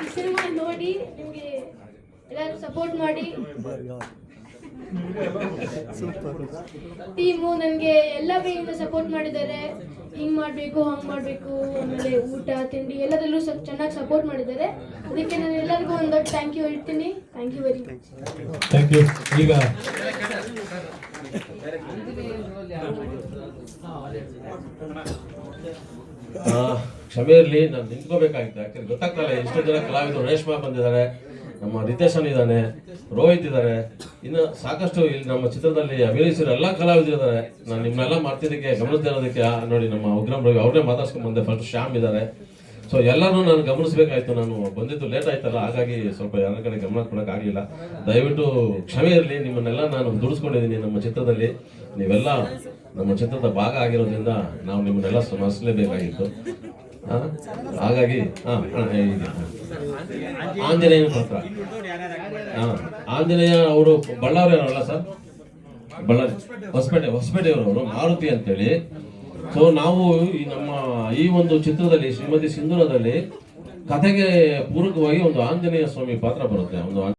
ಈ ಸಿನಿಮಾ ನೋಡಿ ನಿಮಗೆ ಎಲ್ಲರೂ ಸಪೋರ್ಟ್ ಮಾಡಿ. ಟೀಮು ನನಗೆ ಎಲ್ಲ ಕಡೆಯಿಂದ ಸಪೋರ್ಟ್ ಮಾಡಿದ್ದಾರೆ. ಹಿಂಗೆ ಮಾಡಬೇಕು, ಹಂಗೆ ಮಾಡಬೇಕು, ಆಮೇಲೆ ಊಟ ತಿಂಡಿ ಎಲ್ಲದರಲ್ಲೂ ಚೆನ್ನಾಗಿ ಸಪೋರ್ಟ್ ಮಾಡಿದ್ದಾರೆ. ಅದಕ್ಕೆ ನಾನು ಎಲ್ಲರಿಗೂ ಒಂದು ದೊಡ್ಡ ಥ್ಯಾಂಕ್ ಯು ಹೇಳ್ತೀನಿ. Thank you very much. Thank you. ಈಗ ಕ್ಷಮೆ ಇರಲಿ, ನಾನು ನಿಂತ್ಕೋಬೇಕಾಗಿತ್ತು. ಆ್ಯಕ್ಚುಲಿ ಗೊತ್ತಾಗ್ತಲ್ಲ, ಎಷ್ಟೋ ಜನ ಕಲಾವಿದರು. ರೇಷ್ಮಾ ಬಂದಿದ್ದಾರೆ, ನಮ್ಮ ರಿತೇಶನ್ ಇದ್ದಾನೆ, ರೋಹಿತ್ ಇದ್ದಾರೆ, ಇನ್ನು ಸಾಕಷ್ಟು ಇಲ್ಲಿ ನಮ್ಮ ಚಿತ್ರದಲ್ಲಿ ಅಭಿನಯಿಸಿರೋ ಎಲ್ಲ ಕಲಾವಿದರು ಇದ್ದಾರೆ. ನಾನು ನಿಮ್ಮನ್ನೆಲ್ಲ ಮಾಡ್ತಿದ್ದಕ್ಕೆ ಗಮನಿಸದೇ ಇರೋದಕ್ಕೆ ನೋಡಿ ನಮ್ಮ ಉಗ್ರಂ ರವಿ ಅವ್ರನ್ನೇ ಮಾತಾಡ್ಸ್ಕೊಂಡು ಬಂದೆ. ಫಸ್ಟ್ ಶ್ಯಾಮ್ ಇದ್ದಾರೆ. ಸೊ ಎಲ್ಲರೂ ನಾನು ಗಮನಿಸಬೇಕಾಯ್ತು. ನಾನು ಬಂದಿದ್ದು ಲೇಟ್ ಆಯ್ತಲ್ಲ, ಹಾಗಾಗಿ ಸ್ವಲ್ಪ ಯಾರ ಕಡೆ ಗಮನ ಕೊಡೋಕ್ಕಾಗಲಿಲ್ಲ. ದಯವಿಟ್ಟು ಕ್ಷಮೆ ಇರಲಿ. ನಿಮ್ಮನ್ನೆಲ್ಲ ನಾನು ದುಡಿಸ್ಕೊಂಡಿದ್ದೀನಿ ನಮ್ಮ ಚಿತ್ರದಲ್ಲಿ. ನೀವೆಲ್ಲ ನಮ್ಮ ಚಿತ್ರದ ಭಾಗ ಆಗಿರೋದ್ರಿಂದ ನಾವು ನಿಮ್ಮನ್ನೆಲ್ಲ ಸ್ಮರಿಸಲೇಬೇಕಾಗಿತ್ತು. ಹಾಗಾಗಿ ಆಂಜನೇಯನ ಪಾತ್ರ, ಆಂಜನೇಯ ಅವರು ಬಳ್ಳಾರಿಯವರಲ್ಲ ಸರ್, ಬಳ್ಳಾರಿ ಹೊಸಪೇಟೆಯವರವರು, ಮಾರುತಿ ಅಂತೇಳಿ. ಸೊ ನಾವು ನಮ್ಮ ಈ ಒಂದು ಚಿತ್ರದಲ್ಲಿ ಶ್ರೀಮತಿ ಸಿಂಧೂರದಲ್ಲಿ ಕಥೆಗೆ ಪೂರಕವಾಗಿ ಒಂದು ಆಂಜನೇಯ ಸ್ವಾಮಿ ಪಾತ್ರ ಬರುತ್ತೆ. ಒಂದು